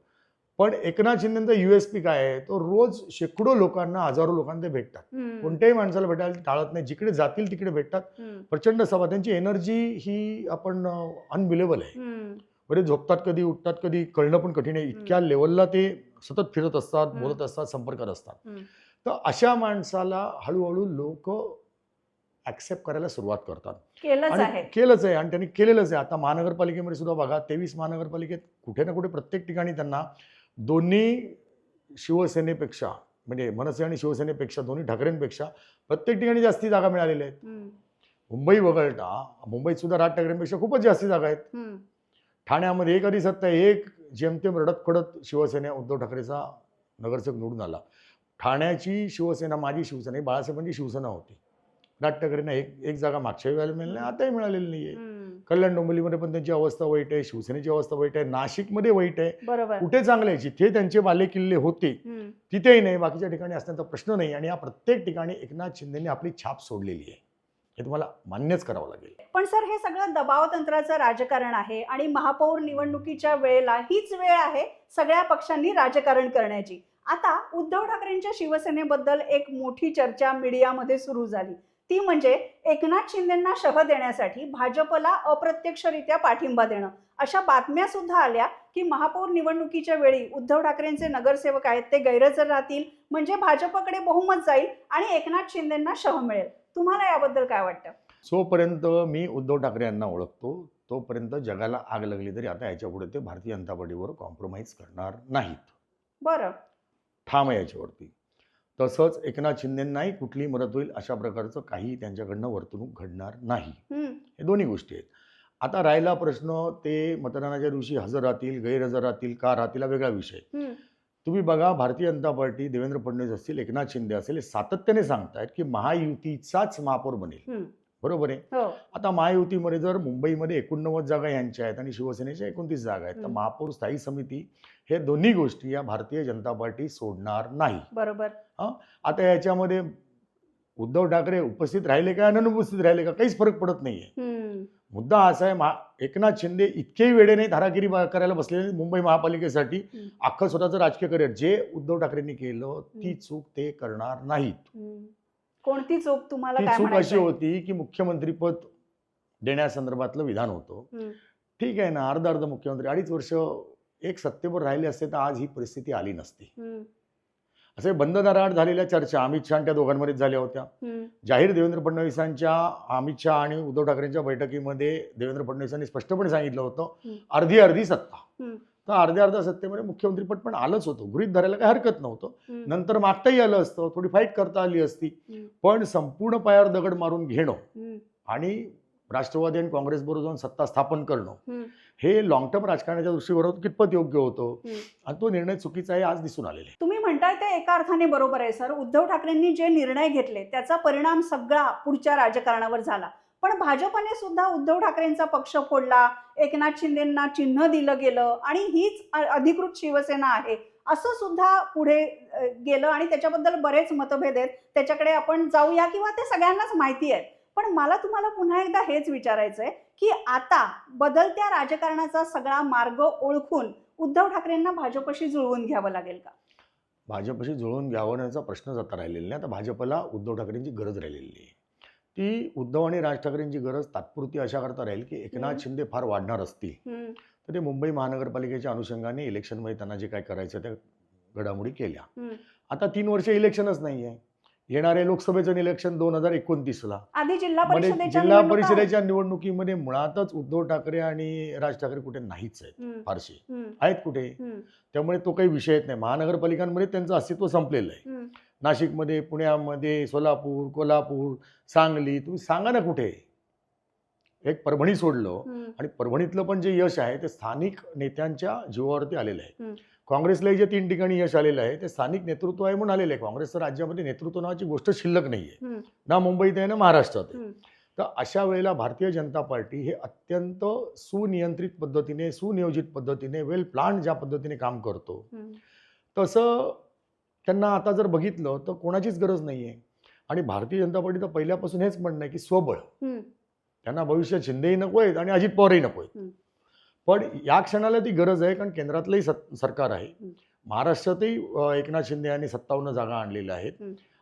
पण एकनाथ शिंदेचा USP काय आहे, तो रोज शेकडो लोकांना, हजारो लोकांना ते भेटतात. कोणत्याही माणसाला भेटायला टाळत नाही, जिकडे जातील तिकडे भेटतात. प्रचंड सभा, त्यांची एनर्जी ही आपण अनबिलेबल आहे. बरे झोपतात कधी, उठतात कधी, कळणं पण कठीण आहे. इतक्या लेवलला ते सतत फिरत असतात, बोलत असतात, संपर्कात असतात. तर अशा माणसाला हळूहळू लोक ऍक्सेप्ट करायला सुरुवात करतात. केलंच आहे आणि त्यांनी केलेलंच आहे. आता महानगरपालिकेमध्ये सुद्धा बघा, 23 महानगरपालिकेत कुठे ना कुठे प्रत्येक ठिकाणी त्यांना दोन्ही शिवसेनेपेक्षा म्हणजे मनसे आणि शिवसेनेपेक्षा, दोन्ही ठाकरेंपेक्षा प्रत्येक ठिकाणी जास्ती जागा मिळालेल्या आहेत. मुंबई वगळता मुंबईत सुद्धा राज ठाकरेंपेक्षा खूपच जास्ती जागा आहेत. ठाण्यामध्ये एक आधी सत्ता, एक जेमतेम रडत खडत शिवसेना उद्धव ठाकरेचा नगरसेवक निवडून आला. ठाण्याची शिवसेना, माझी शिवसेना ही बाळासाहेबांची शिवसेना होती. राज ठाकरेंना एक जागा मागच्या वेळेला मिळाली नाही, आताही मिळालेली नाहीये. कल्याण डोंबिवलीमध्ये पण त्यांची अवस्था वाईट आहे, शिवसेनेची अवस्था वाईट आहे, नाशिकमध्ये वाईट आहे. कुठे चांगले आहे, जिथे त्यांचे बाले किल्ले होते तिथेही नाही, बाकीच्या ठिकाणी असण्याचा प्रश्न नाही. आणि या प्रत्येक ठिकाणी एकनाथ शिंदेने आपली छाप सोडलेली आहे. हे तुम्हाला मान्यच करावं लागेल. पण सर, हे सगळं दबाव तंत्राचं राजकारण आहे आणि महापौर निवडणुकीच्या वेळेला हीच वेळ आहे सगळ्या पक्षांनी राजकारण करण्याची. आता उद्धव ठाकरेंच्या शिवसेनेबद्दल एक मोठी चर्चा मीडियामध्ये सुरू झाली, ती म्हणजे एकनाथ शिंदेंना शह देण्यासाठी भाजपला अप्रत्यक्षरित्या पाठिंबा देणं. अशा बातम्या सुद्धा आल्या की महापौर निवडणुकीच्या वेळी उद्धव ठाकरेंचे नगरसेवक आहेत ते गैरहजर राहतील, म्हणजे भाजपकडे बहुमत जाईल आणि एकनाथ शिंदेंना शह मिळेल. तुम्हाला याबद्दल काय वाटतं? जोपर्यंत मी उद्धव ठाकरे यांना ओळखतो तोपर्यंत जगाला आग लागली तरी आता याच्यापुढे ते भारतीय जनता पार्टीवर कॉम्प्रोमाइज करणार नाहीत. बरं. ठाम आहे याच्यावरती. तसंच एकनाथ शिंदेंनाही कुठलीही मदत होईल अशा प्रकारचं काही त्यांच्याकडनं वर्तणूक घडणार नाही. हे दोन्ही गोष्टी आहेत. आता राहिला प्रश्न ते मतदानाच्या दिवशी हजर राहतील, गैरहजर राहतील, का राहतील, हा वेगळा विषय. तुम्ही बघा, भारतीय जनता पार्टी, देवेंद्र फडणवीस असतील, एकनाथ शिंदे असेल, हे सातत्याने सांगतायत की महायुतीचाच महापौर बनेल. बरोबर आहे. आता महायुतीमध्ये जर मुंबईमध्ये 89 जागा यांच्या आहेत आणि शिवसेनेच्या 29 जागा आहेत, तर महापौर स्थायी समिती हे दोन्ही गोष्टी या भारतीय जनता पार्टी सोडणार नाही. बरोबर. आता याच्यामध्ये उद्धव ठाकरे उपस्थित राहिले का अनुपस्थित राहिले का काहीच फरक पडत नाहीये. मुद्दा असा आहे, एकनाथ शिंदे इतकेही वेडे नाही धारागिरी करायला बसलेले मुंबई महापालिकेसाठी. अख्खं स्वतःचं राजकीय करिअर जे उद्धव ठाकरेंनी केलं ती चूक ते करणार नाहीत. कोणती चूक तुम्हाला ती काय चूक म्हणायचं अशी होती की मुख्यमंत्रीपद देण्यासंदर्भातलं विधान होतं. ठीक आहे ना, अर्ध मुख्यमंत्री 2.5 वर्ष एक सत्तेवर राहिले असते तर आज ही परिस्थिती आली नसती. असे बंद दाराआड झालेल्या चर्चा अमित शहा त्या दोघांमध्येच झाल्या होत्या. जाहीर देवेंद्र फडणवीसांच्या अमित शहा आणि उद्धव ठाकरेंच्या बैठकीमध्ये देवेंद्र फडणवीसांनी स्पष्टपणे सांगितलं होतं अर्धी सत्ता. तर अर्ध्या सत्तेमध्ये मुख्यमंत्रीपद पण आलंच होतं, गृहीत धरायला काही हरकत नव्हतं. नंतर मागताही आलं असतं, थोडी फाईट करता आली असती. पण संपूर्ण पायावर दगड मारून घेणं आणि राष्ट्रवादी आणि काँग्रेस बरोबर जाऊन सत्ता स्थापन करणं हे लॉंग टर्म राजकारणाच्या दृष्टीकोनातून कितपत योग्य होतं आणि तो निर्णय चुकीचा आहे आज दिसून आलेला आहे. तुम्ही म्हणताय ते एका अर्थाने बरोबर आहे सर. उद्धव ठाकरेंनी जे निर्णय घेतले त्याचा परिणाम सगळा पुढच्या राजकारणावर झाला. पण भाजपने सुद्धा उद्धव ठाकरेंचा पक्ष फोडला, एकनाथ शिंदेंना चिन्ह दिलं गेलं आणि हीच अधिकृत शिवसेना आहे असं सुद्धा पुढे गेलं आणि त्याच्याबद्दल बरेच मतभेद आहेत. त्याच्याकडे आपण जाऊया किंवा ते सगळ्यांनाच माहिती आहे. पण मला तुम्हाला पुन्हा एकदा हेच विचारायचं आहे की आता बदलत्या राजकारणाचा सगळा मार्ग ओळखून उद्धव ठाकरेंना भाजपशी जुळवून घ्यावं लागेल का? भाजपशी जुळवून घ्यावण्याचा प्रश्नच आता राहिलेला नाही. आता भाजपला उद्धव ठाकरेंची गरज राहिलेली आहे. ती उद्धव आणि राज ठाकरेंची गरज तात्पुरती अशा करता राहील की एकनाथ शिंदे फार वाढणार असतील तर ते मुंबई महानगरपालिकेच्या अनुषंगाने इलेक्शनमध्ये त्यांना जे काय करायचं त्या घडामोडी केल्या. आता 3 वर्ष इलेक्शनच नाही आहे. येणारे लोकसभेचं इलेक्शन 2029ला. आधी जिल्हा परिषदेच्या निवडणुकीमध्ये मुळातच उद्धव ठाकरे आणि राज ठाकरे कुठे नाहीच आहेत, फारसे आहेत कुठे. त्यामुळे तो काही विषयच नाही. महानगरपालिकांमध्ये त्यांचं अस्तित्व संपलेलं आहे. नाशिकमध्ये, पुण्यामध्ये, सोलापूर, कोल्हापूर, सांगली, तुम्ही सांगा ना कुठे. एक परभणी सोडलं आणि परभणीतलं पण जे यश आहे ते स्थानिक नेत्यांच्या जीवावरती आलेलं आहे. काँग्रेसलाही जे 3 ठिकाणी यश आलेलं आहे ते स्थानिक नेतृत्व आहे म्हणून आलेलं आहे. काँग्रेसचं राज्यामध्ये नेतृत्व नावाची गोष्ट शिल्लक नाहीये, ना मुंबईत आहे ना महाराष्ट्रात आहे. तर अशा वेळेला भारतीय जनता पार्टी हे अत्यंत सुनियंत्रित पद्धतीने, सुनियोजित पद्धतीने, वेल प्लान ज्या पद्धतीने काम करतो तसं त्यांना आता जर बघितलं तर कोणाचीच गरज नाहीये. आणि भारतीय जनता पार्टीचं पहिल्यापासून हेच म्हणणं आहे की स्वबळ. त्यांना भविष्यात शिंदेही नको आहेत आणि अजित पवारही नको आहेत. पण या क्षणाला ती गरज आहे कारण केंद्रातलंही सरकार आहे. महाराष्ट्रातही एकनाथ शिंदे यांनी 57 जागा आणलेल्या आहेत.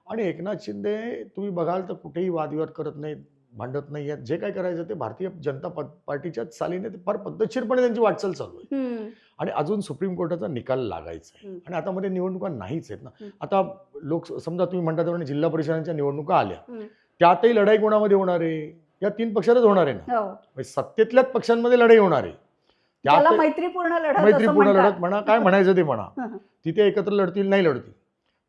आणि एकनाथ शिंदे तुम्ही बघाल तर कुठेही वादविवाद करत नाहीत, भांडत नाही आहेत. जे काय करायचं ते भारतीय जनता पार्टीच्याच सालीने ते फार पद्धतशीरपणे त्यांची वाटचाल चालू आहे. आणि अजून सुप्रीम कोर्टाचा निकाल लागायचा आहे. आणि आता मध्ये निवडणुका नाहीच आहेत ना. आता समजा तुम्ही म्हणता तेव्हा जिल्हा परिषदांच्या निवडणुका आल्या, त्यातही लढाई कोणामध्ये होणार आहे? या 3 पक्षातच होणार आहे ना. सत्तेतल्याच पक्षांमध्ये लढाई होणार आहे. मैत्रीपूर्ण लढत म्हणा, काय म्हणायचं ते म्हणा. तिथे एकत्र लढतील नाही लढतील,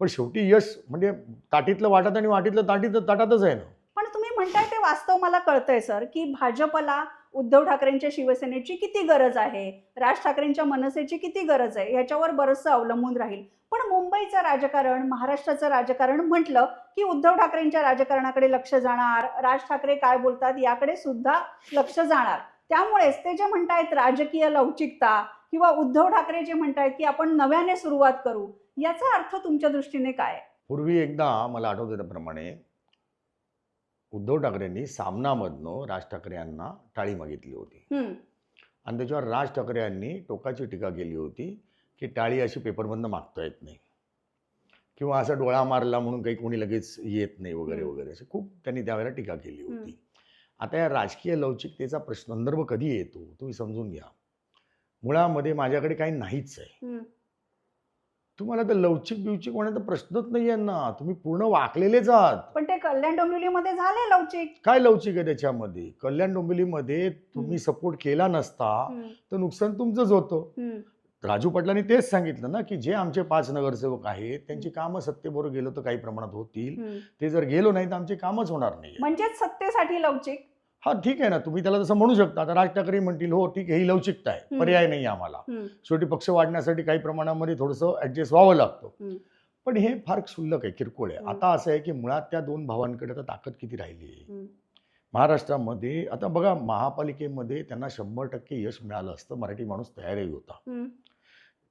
पण शेवटी यश म्हणजे ताटीतलं वाटत आणि वाटीतलं ताटातच आहे ना. पण तुम्ही म्हणताय ते वास्तव मला कळतंय सर की भाजपला उद्धव ठाकरेंच्या शिवसेनेची किती गरज आहे, राज ठाकरेंच्या मनसेची किती गरज आहे याच्यावर बरंचसं अवलंबून राहील. पण मुंबईचं राजकारण, महाराष्ट्राचं राजकारण म्हटलं की उद्धव ठाकरेंच्या राजकारणाकडे लक्ष जाणार, राज ठाकरे काय बोलतात याकडे सुद्धा लक्ष जाणार. त्यामुळेच ते जे म्हणतायत राजकीय लवचिकता किंवा उद्धव ठाकरे जे म्हणतायत की आपण नव्याने सुरुवात करू, याचा अर्थ तुमच्या दृष्टीने काय? पूर्वी एकदा मला आठवतं त्याप्रमाणे उद्धव ठाकरेंनी सामनामधनं राज ठाकरे यांना टाळी मागितली होती आणि त्याच्यावर राज ठाकरे यांनी टोकाची टीका केली होती की टाळी अशी पेपरमधनं मागता येत नाही किंवा असा डोळा मारला म्हणून काही कोणी लगेच येत नाही वगैरे वगैरे असे खूप त्यांनी त्यावेळेला टीका केली होती. आता या राजकीय लवचिकतेचा संदर्भ कधी येतो तुम्ही समजून घ्या. मुळामध्ये माझ्याकडे काही नाहीच आहे. तुम्हाला तर लवचिक बिवचिक होण्याचा प्रश्नच नाही आहे ना. तुम्ही पूर्ण वाकलेलेच आहात. पण ते कल्याण डोंबिवलीमध्ये झाले लवचिक. काय लवचिक आहे त्याच्यामध्ये? कल्याण डोंबिवलीमध्ये तुम्ही सपोर्ट केला नसता तर नुकसान तुमचंच होतं. राजू पाटलांनी तेच सांगितलं ना की जे आमचे 5 नगरसेवक आहेत त्यांची कामं सत्तेबरोबर गेलो तर काही प्रमाणात होतील, ते जर गेलो नाही तर आमचे कामच होणार नाही. म्हणजेच सत्तेसाठी लवचिक. हा ठीक आहे ना, तुम्ही त्याला तसं म्हणू शकता. आता राज ठाकरे म्हणतील हो ठीक आहे ही लवचिकता आहे, पर्याय नाही आम्हाला, शेवटी पक्ष वाढण्यासाठी काही प्रमाणामध्ये थोडंसं ऍडजस्ट व्हावं लागतं. पण हे फार क्षुल्लक आहे, किरकोळ आहे. आता असं आहे की मुळात त्या 2 भावांकडे आता ताकद किती राहिली आहे महाराष्ट्रामध्ये. आता बघा महापालिकेमध्ये त्यांना 100% यश मिळालं असतं, मराठी माणूस तयारही होता.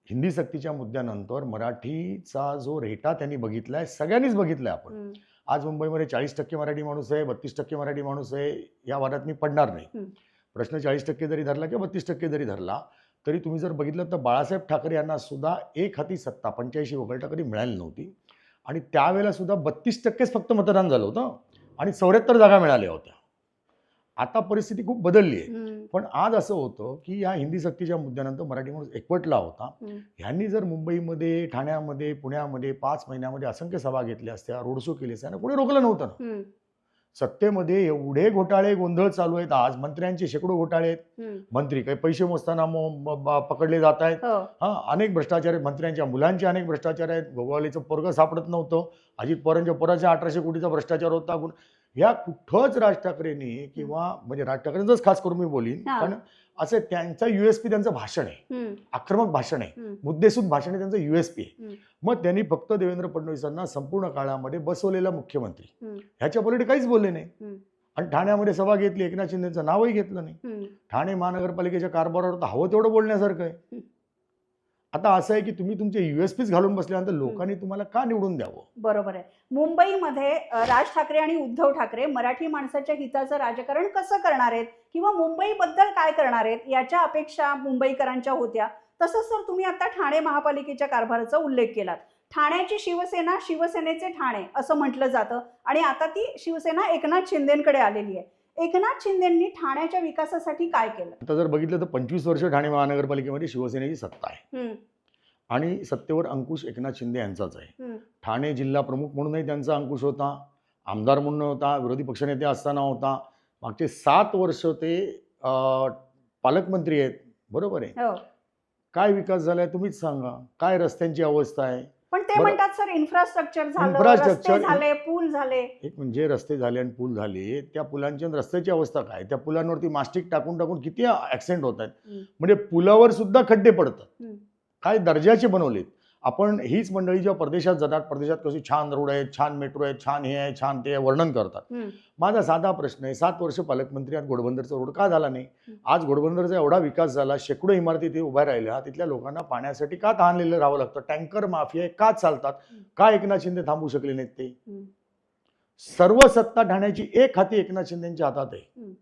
हिंदी सक्तीच्या मुद्द्यानंतर मराठीचा जो रेटा त्यांनी बघितलाय, सगळ्यांनीच बघितलाय. आपण आज मुंबईमध्ये 40% मराठी माणूस आहे, 32% मराठी माणूस आहे, या वादात मी पडणार नाही. प्रश्न 40% जरी धरला किंवा 32% जरी धरला तरी तुम्ही जर बघितलं तर बाळासाहेब ठाकरे यांना सुद्धा एक हाती सत्ता 85 वगैरे कधी मिळाली नव्हती आणि त्यावेळेला सुद्धा 32%च फक्त मतदान झालं होतं आणि 74 जागा मिळाल्या होत्या. आता परिस्थिती खूप बदलली आहे. पण आज असं होतं की या हिंदी सक्तीच्या मुद्द्यानंतर मराठी माणूस एकवटला होता. ह्यांनी जर मुंबईमध्ये, ठाण्यामध्ये, पुण्यामध्ये 5 महिन्यामध्ये असंख्य सभा घेतल्या असत्या, रोड शो केले असत्या, कोणी रोखलं नव्हतं ना. सत्तेमध्ये एवढे घोटाळे गोंधळ चालू आहेत आज, मंत्र्यांचे शेकडो घोटाळे आहेत. मंत्री काही पैसे मोजताना पकडले जात आहेत. अनेक भ्रष्टाचार आहेत, मंत्र्यांच्या मुलांचे अनेक भ्रष्टाचार आहेत. गोगावलेचं पोरगं सापडत नव्हतं, अजित पवारांच्या पोराच्या 1800 कोटीचा भ्रष्टाचार होता. या कुठंच राज ठाकरेंनी किंवा म्हणजे राज ठाकरेंचंच खास करून मी बोलीन, पण असं त्यांचा USP त्यांचं भाषण आहे, आक्रमक भाषण आहे, मुद्देसूद भाषण आहे, त्यांचं USP आहे. मग त्यांनी फक्त देवेंद्र फडणवीसांना संपूर्ण काळामध्ये बसवलेला मुख्यमंत्री, ह्याच्या पलीकडे काहीच बोलले नाही. आणि ठाण्यामध्ये सभा घेतली, एकनाथ शिंदेचं नावही घेतलं नाही. ठाणे महानगरपालिकेच्या कारभारावर तर हवं तेवढं बोलण्यासारखं आहे. आता असं आहे की तुम्ही तुमचे USPच घालून बसल्यानंतर लोकांनी तुम्हाला का निवडून द्यावं? बरोबर आहे. मुंबईमध्ये राज ठाकरे आणि उद्धव ठाकरे मराठी माणसाच्या हिताचं राजकारण कसं करणार आहेत किंवा मुंबईबद्दल काय करणार आहेत याच्या अपेक्षा मुंबईकरांच्या होत्या. तसंच सर तुम्ही आता ठाणे महापालिकेच्या कारभाराचा उल्लेख केलात. ठाण्याची शिवसेना शिवसेनेचे ठाणे असं म्हटलं जातं आणि आता ती शिवसेना एकनाथ शिंदेकडे आलेली आहे. एकनाथ शिंदेंनी ठाण्याच्या विकासासाठी काय केलं? आता जर बघितलं तर 25 वर्ष ठाणे महानगरपालिकेमध्ये शिवसेनेची सत्ता आहे आणि सत्तेवर अंकुश एकनाथ शिंदे यांचाच आहे. ठाणे जिल्हा प्रमुख म्हणूनही त्यांचा अंकुश होता, आमदार म्हणून होता, विरोधी पक्षनेते असताना होता. मागचे 7 वर्ष ते पालकमंत्री आहेत. बरोबर आहे. काय विकास झालाय तुम्हीच सांगा. काय रस्त्यांची अवस्था आहे? पण ते म्हणतात सर इन्फ्रास्ट्रक्चर झालं, रस्ते झाले, पूल झाले. एक म्हणजे रस्ते झाले आणि पूल झाले, त्या पुलांची रस्त्याची अवस्था काय? त्या पुलांवरती मास्टिक टाकून टाकून किती ऍक्सिडेंट होत आहेत. म्हणजे पुलावर सुद्धा खड्डे पडतात. काय दर्जाचे बनवलेत. आपण हीच मंडळी जेव्हा परदेशात जातात, परदेशात कशी छान रोड आहेत, छान मेट्रो आहेत, छान हे आहे, छान ते वर्णन करतात. माझा साधा प्रश्न आहे, 7 वर्ष पालकमंत्री आज घोडबंदरचा रोड का झाला नाही? आज घोडबंदरचा एवढा विकास झाला, शेकडो इमारती तिथे उभ्या राहिल्या, तिथल्या लोकांना पाण्यासाठी का तहानलेलं राहावं लागतं? टँकर माफिया का चालतात? का एकनाथ शिंदे थांबू शकले नाहीत? ते सर्व सत्ता ठाण्याची एक हाती एकनाथ शिंदेच्या हातात आहे.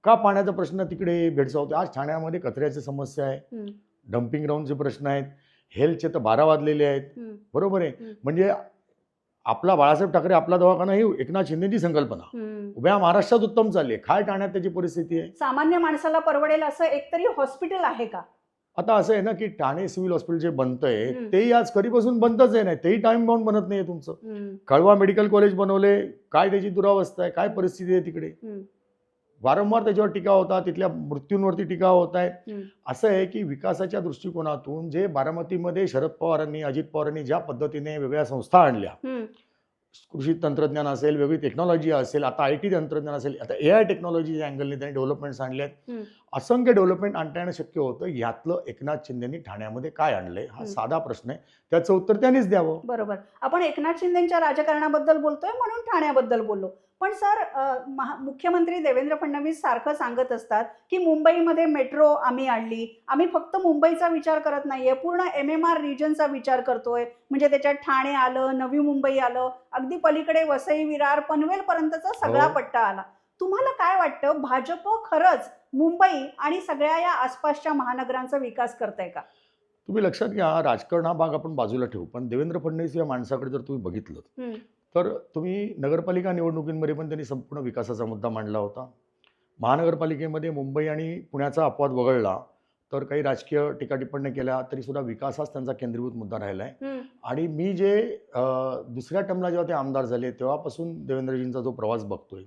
का पाण्याचा प्रश्न तिकडे भेडसावतो? आज ठाण्यामध्ये कचऱ्याची समस्या आहे, डम्पिंग ग्राउंडचे प्रश्न आहेत, हेल्थचे तर 12 वाजलेले आहेत. बरोबर आहे. म्हणजे आपला बाळासाहेब ठाकरे आपला दवाखाना ही एकनाथ शिंदेची संकल्पना उभ्या महाराष्ट्रात उत्तम चालली आहे. काय ठाण्यात त्याची परिस्थिती आहे? सामान्य माणसाला परवडेल असं एकतरी हॉस्पिटल आहे का? आता असं आहे ना की ठाणे सिव्हिल हॉस्पिटल जे बनतंय तेही आज कधीपासून बनतच आहे, नाही तेही टाइम बाउंड बनत नाहीये तुमचं. कळवा मेडिकल कॉलेज बनवले, काय त्याची दुरावस्था आहे, काय परिस्थिती आहे तिकडे? वारंवार त्याच्यावर टीका होता, तिथल्या मृत्यूंवरती टीका होत आहे. असं आहे की विकासाच्या दृष्टिकोनातून जे बारामतीमध्ये शरद पवारांनी, अजित पवारांनी ज्या पद्धतीने वेगळ्या संस्था आणल्या, कृषी तंत्रज्ञान असेल, वेगळी टेक्नॉलॉजी असेल, आता IT तंत्रज्ञान असेल, आता AI टेक्नॉलॉजीच्या अँगलने त्यांनी डेव्हलपमेंट्स आणले आहेत. असंख्य डेव्हलपमेंट आणता येणं शक्य होतं. यातलं एकनाथ शिंदेनी ठाण्यामध्ये काय आणलंय हा साधा प्रश्न आहे, त्याचं उत्तर त्यांनीच द्यावं. बरोबर. आपण एकनाथ शिंदेच्या राजकारणाबद्दल बोलतोय म्हणून ठाण्याबद्दल बोललो. पण सर, मुख्यमंत्री देवेंद्र फडणवीस सारखं सांगत असतात की मुंबईमध्ये मेट्रो आम्ही आणली, आम्ही फक्त मुंबईचा विचार करत नाहीये, पूर्ण MMR रिजनचा विचार करतोय. म्हणजे त्याच्यात ठाणे आलं, नवी मुंबई आलं, अगदी पलीकडे वसई, विरार, पनवेल पर्यंतचा सगळा पट्टा आला. तुम्हाला काय वाटतं, भाजप खरंच मुंबई आणि सगळ्या या आसपासच्या महानगरांचा विकास करताय का? तुम्ही लक्षात घ्या, राजकारण हा भाग आपण बाजूला ठेवू, पण देवेंद्र फडणवीस या माणसाकडे जर तुम्ही बघितलं तर तुम्ही नगरपालिका निवडणुकींमध्ये पण त्यांनी संपूर्ण विकासाचा मुद्दा मांडला होता. महानगरपालिकेमध्ये मुंबई आणि पुण्याचा अपवाद वगळला तर काही राजकीय टीकाटिप्पण्या केल्या तरी सुद्धा विकासाच त्यांचा केंद्रीभूत मुद्दा राहिला आहे. आणि मी जे दुसऱ्या टर्मला जेव्हा ते आमदार झाले तेव्हापासून देवेंद्रजींचा जो प्रवास बघतोय,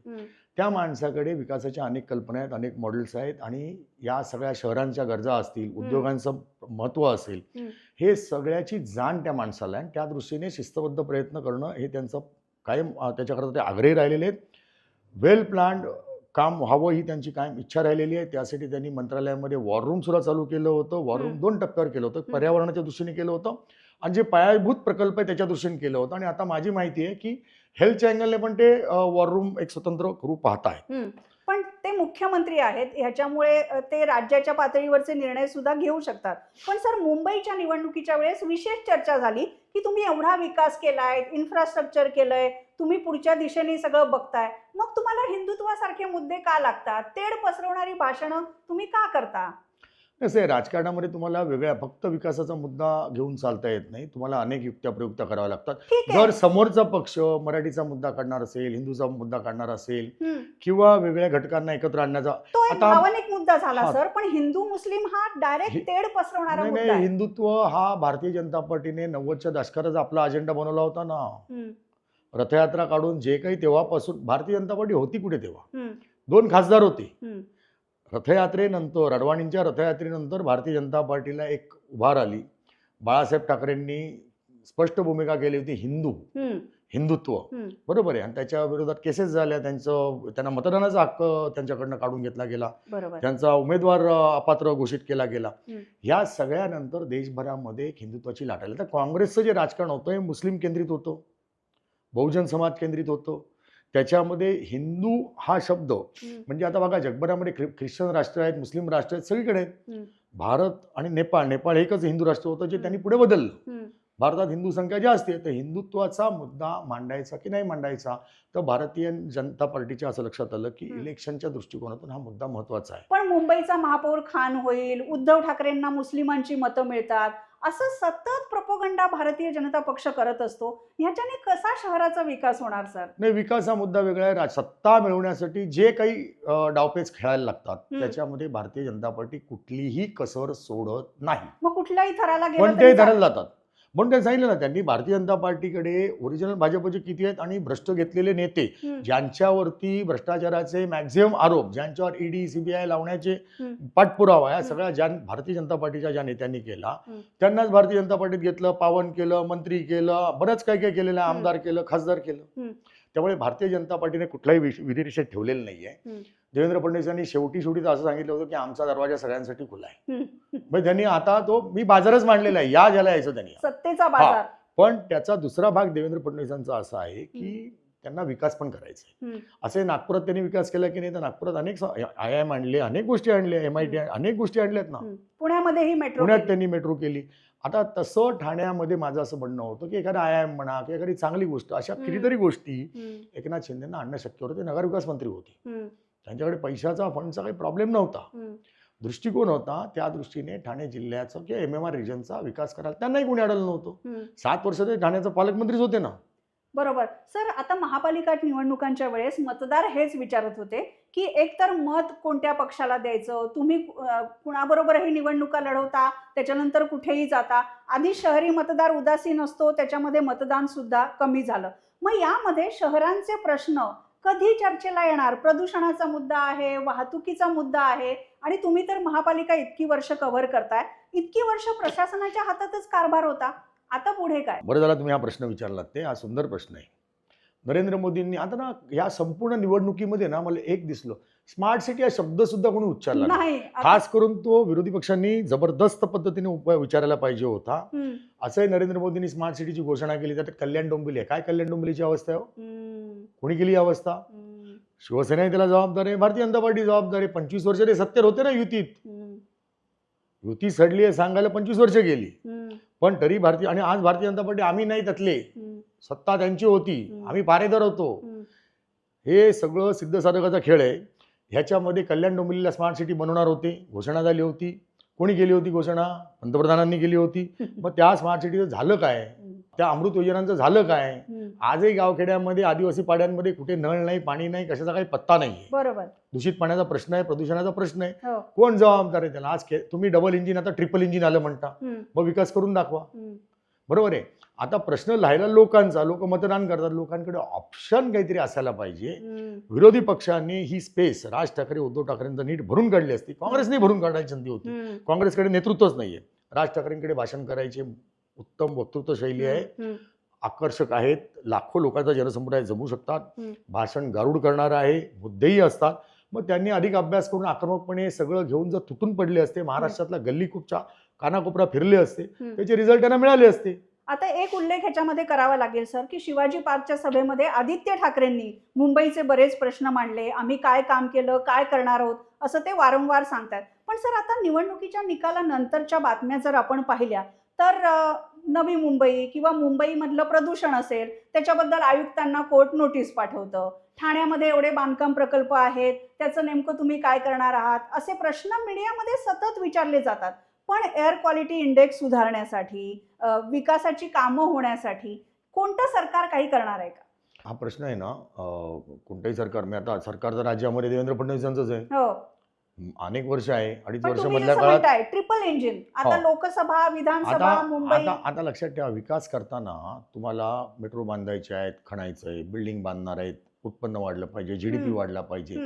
त्या माणसाकडे विकासाच्या अनेक कल्पना आहेत, अनेक मॉडेल्स आहेत आणि या सगळ्या शहरांच्या गरजा असतील, उद्योगांचं महत्त्व असेल, हे सगळ्याची जाण त्या माणसाला आहे. त्या दृष्टीने शिस्तबद्ध प्रयत्न करणं हे त्यांचं कायम त्याच्याकरता ते आग्रही राहिलेले आहेत. वेल प्लॅन्ड काम व्हावं ही त्यांची कायम इच्छा राहिलेली आहे. त्यासाठी त्यांनी मंत्रालयामध्ये वॉर रूम सुद्धा चालू केलं होतं. वॉर रूम 2 टप्प्यावर केलं होतं. पर्यावरणाच्या दृष्टीने केलं होतं आणि जे पायाभूत प्रकल्प आहे त्याच्या दृष्टीने केलं होतं. आणि आता माझी माहिती आहे की हेल्थच्या अँगलने पण ते वॉर रूम एक स्वतंत्र रूप पाहत आहे. पण ते मुख्यमंत्री आहेत, ह्याच्यामुळे ते राज्याच्या पातळीवरचे निर्णय सुद्धा घेऊ शकतात. पण सर, मुंबईच्या निवडणुकीच्या वेळेस विशेष चर्चा झाली की तुम्ही एवढा विकास केलाय, इन्फ्रास्ट्रक्चर केलंय, तुम्ही पुढच्या दिशेने सगळं बघताय, मग तुम्हाला हिंदुत्वासारखे मुद्दे का लागतात? तेढ पसरवणारी भाषणं तुम्ही का करता? कसं आहे, राजकारणामध्ये तुम्हाला वेगळ्या फक्त विकासाचा मुद्दा घेऊन चालता येत नाही. तुम्हाला अनेक युक्त्या प्रयुक्त्या कराव्या लागतात. ठीक आहे. जर समोरचा पक्ष मराठीचा मुद्दा काढणार असेल, हिंदूचा मुद्दा काढणार असेल किंवा वेगळ्या घटकांना एकत्र आणण्याचा, तो एक आता भावनिक मुद्दा झाला सर, पण हिंदू मुस्लिम हा डायरेक्ट तेढ पसरवणारा नाही मुद्दा नाही, आहे. हिंदुत्व हा भारतीय जनता पार्टीने 90च्या दशकातच आपला अजेंडा बनवला होता ना. रथयात्रा काढून जे काही तेव्हापासून भारतीय जनता पार्टी होती कुठे तेव्हा? 2 खासदार होते. रथयात्रेनंतर, अडवाणींच्या रथयात्रेनंतर भारतीय जनता पार्टीला एक उभार आली. बाळासाहेब ठाकरेंनी स्पष्ट भूमिका केली होती हिंदुत्व, बरोबर आहे. आणि त्याच्या विरोधात केसेस झाल्या, त्यांना मतदानाचा हक्क त्यांच्याकडनं काढून घेतला गेला, त्यांचा उमेदवार अपात्र घोषित केला गेला. या सगळ्यानंतर देशभरामध्ये एक हिंदुत्वाची लाट आली. तर काँग्रेसचं जे राजकारण होतं हे मुस्लिम केंद्रित होतं, बहुजन समाज केंद्रित होतं. त्याच्यामध्ये हिंदू हा शब्द म्हणजे आता बघा, जगभरामध्ये ख्रिश्चन राष्ट्र आहेत, मुस्लिम राष्ट्र आहेत, सगळीकडे आहेत. भारत आणि नेपाळ एकच हिंदू राष्ट्र होतं जे त्यांनी पुढे बदललं. भारतात हिंदू संख्या जास्त आहे, तर हिंदुत्वाचा मुद्दा मांडायचा की नाही मांडायचा, तर भारतीय जनता पार्टीच्या असं लक्षात आलं की इलेक्शनच्या दृष्टिकोनातून हा मुद्दा महत्वाचा आहे. पण मुंबईचा महापौर खान होईल, उद्धव ठाकरेंना मुस्लिमांची मतं मिळतात, असं सतत प्रोपोगंडा भारतीय जनता पक्ष करत असतो. ह्याच्याने कसा शहराचा विकास होणार सर? नाही, विकास हा मुद्दा वेगळा आहे. सत्ता मिळवण्यासाठी जे काही डावपेच खेळायला लागतात त्याच्यामध्ये भारतीय जनता पार्टी कुठलीही कसर सोडत नाही. मग कुठल्याही थराला गेलं कोणत्याही थराला जातात. म्हणून ते सांगितलं ना त्यांनी, भारतीय जनता पार्टीकडे ओरिजिनल भाजपचे किती आहेत आणि भ्रष्ट घेतलेले नेते ज्यांच्यावरती भ्रष्टाचाराचे मॅक्झिमम आरोप, ज्यांच्यावर ED CBI लावण्याचे पाठपुरावा या सगळ्या ज्या भारतीय जनता पार्टीच्या ज्या नेत्यांनी केला त्यांनाच भारतीय जनता पार्टीत घेतलं, पावन केलं, मंत्री केलं, बरंच काही काही केलेलं, आमदार केलं, खासदार केलं. त्यामुळे भारतीय जनता पार्टीने कुठलाही विधिनिषेध ठेवलेला नाहीये. देवेंद्र फडणवीस यांनी शेवटी असं सांगितलं होतं की आमचा दरवाजा सगळ्यांसाठी खुला आहे. म्हणजे त्यांनी आता तो मी बाजारच मांडलेला आहे, या ज्याला यायचं त्यांनी सत्तेचा बाजार. पण त्याचा दुसरा भाग देवेंद्र फडणवीसांचा असा आहे की त्यांना विकास पण करायचा आहे. असे नागपुरात त्यांनी विकास केला की नाही, तर नागपुरात अनेक IIM आणले, अनेक गोष्टी आणल्या, MIT अनेक गोष्टी आणल्यात ना. पुण्यामध्येही मेट्रो, पुण्यात त्यांनी मेट्रो केली. आता तसं ठाण्यामध्ये माझं असं म्हणणं होतं की एखादा IIM म्हणा किंवा एखादी चांगली गोष्ट, अशा कितीतरी गोष्टी एकनाथ शिंदेना आणणं शक्य होतं. ते नगरविकास मंत्री होते, त्यांच्याकडे पैशाचा फंडचा काही प्रॉब्लेम नव्हता, दृष्टिकोन होता. त्या दृष्टीने ठाणे जिल्ह्याचं किंवा MMR रिजनचा विकास करायला त्यांनाही कोणी अडलं नव्हतं. 7 वर्ष ते ठाण्याचे पालकमंत्रीच होते ना. बरोबर. सर, आता महापालिका निवडणुकांच्या वेळेस मतदार हेच विचारत होते की एकतर मत कोणत्या पक्षाला द्यायचं, तुम्ही कुणाबरोबरही निवडणुका लढवता, त्याच्यानंतर कुठेही जाता. आधी शहरी मतदार उदासीन असतो, त्याच्यामध्ये मतदान सुद्धा कमी झालं. मग यामध्ये शहरांचे प्रश्न कधी चर्चेला येणार? प्रदूषणाचा मुद्दा आहे, वाहतुकीचा मुद्दा आहे, आणि तुम्ही तर महापालिका इतकी वर्ष कव्हर करताय, इतकी वर्ष प्रशासनाच्या हातातच कारभार होता, आता पुढे काय? बरं झालं तुम्ही हा प्रश्न विचारलात, ते हा सुंदर प्रश्न आहे. नरेंद्र मोदींनी आता ना या संपूर्ण निवडणुकीमध्ये ना मला एक दिसलं स्मार्ट सिटी हा शब्द सुद्धा कोणी उच्चारला नाही. नाही आता- खास करून तो विरोधी पक्षांनी जबरदस्त पद्धतीने उपाय विचारायला पाहिजे होता. असंही नरेंद्र मोदींनी स्मार्ट सिटीची घोषणा केली तर कल्याण डोंबिवली आहे. काय कल्याण डोंबिवलीची अवस्था आहे हो? कोणी केली ही अवस्था? शिवसेना त्याला जबाबदार आहे, भारतीय जनता पार्टी जबाबदार आहे. 25 वर्ष ते सत्तेवर होते ना युतीत. युती सडली आहे सांगायला 25 वर्ष गेली, पण तरी भारतीय आणि आज भारतीय जनता पार्टी आम्ही नाही त्यातले, सत्ता त्यांची होती, आम्ही पारेदर होतो. हे सगळं सिद्ध साधकाचा खेळ आहे. ह्याच्यामध्ये कल्याण डोंबिवलीला स्मार्ट सिटी बनवणार होते, घोषणा झाली होती. कोणी केली होती घोषणा? पंतप्रधानांनी केली होती. मग त्या स्मार्ट सिटीचं झालं काय? त्या अमृत योजनांचं झालं काय? आजही गावखेड्यामध्ये आदिवासी पाड्यांमध्ये कुठे नळ नाही, पाणी नाही, कशाचा काही पत्ता नाही. बरोबर. दूषित पाण्याचा प्रश्न आहे, प्रदूषणाचा प्रश्न आहे. हो. कोण जबाबदार आहे त्याला? आज तुम्ही डबल इंजिन आता ट्रिपल इंजिन आलं म्हणता, मग विकास करून दाखवा. बरोबर आहे. आता प्रश्न राहिला लोकांचा. लोक मतदान करतात, लोकांकडे ऑप्शन काहीतरी असायला पाहिजे. विरोधी पक्षांनी ही स्पेस राज ठाकरे उद्धव ठाकरेंचं नीट भरून काढली असती. काँग्रेसने भरून काढायची संधी होती. काँग्रेसकडे नेतृत्वच नाहीये. राज ठाकरेंकडे भाषण करायचे उत्तम वक्तृत्व शैली आहे, आकर्षक आहेत, लाखो लोकांचा जनसमुदाय जमू शकतात, भाषण गारुड करणार आहे, मुद्देही असतात. मग त्यांनी अधिक अभ्यास करून आक्रमकपणे सगळं घेऊन जर तुटून पडले असते, महाराष्ट्रातला गल्ली खूपच्या कानाकोपरा फिरले असते, त्याचे रिझल्ट त्यांना मिळाले असते. आता एक उल्लेख ह्याच्यामध्ये करावा लागेल सर, की शिवाजी पार्कच्या सभेमध्ये आदित्य ठाकरेंनी मुंबईचे बरेच प्रश्न मांडले, आम्ही काय काम केलं, काय करणार आहोत, असं ते वारंवार सांगतात. पण सर आता निवडणुकीच्या निकालानंतरच्या बातम्या जर आपण पाहिल्या तर नवी मुंबई किंवा मुंबईमधलं प्रदूषण असेल त्याच्याबद्दल आयुक्तांना कोर्ट नोटीस पाठवतं. ठाण्यामध्ये एवढे बांधकाम प्रकल्प आहेत, त्याचं नेमकं तुम्ही काय करणार आहात, असे प्रश्न मीडियामध्ये सतत विचारले जातात. पण एअर क्वालिटी इंडेक्स सुधारण्यासाठी, विकासाची कामं होण्यासाठी कोणतं सरकार काही करणार आहे का? हा प्रश्न आहे ना, कोणतंही सरकार, मी आता सरकार तर राज्यामध्ये देवेंद्र फडणवीसांचंच आहे. हो, अनेक वर्ष आहे, 2.5 पण वर्ष तुम्ही मधल्या जसं काळात. म्हणताय ट्रिपल इंजिन, आता हो. लोकसभा, विधानसभा, मुंबई. आता लक्षात ठेवा, विकास करताना तुम्हाला मेट्रो बांधायचे आहेत, खणायचं आहे, बिल्डिंग बांधणार आहेत, उत्पन्न वाढलं पाहिजे, जीडीपी वाढला पाहिजे.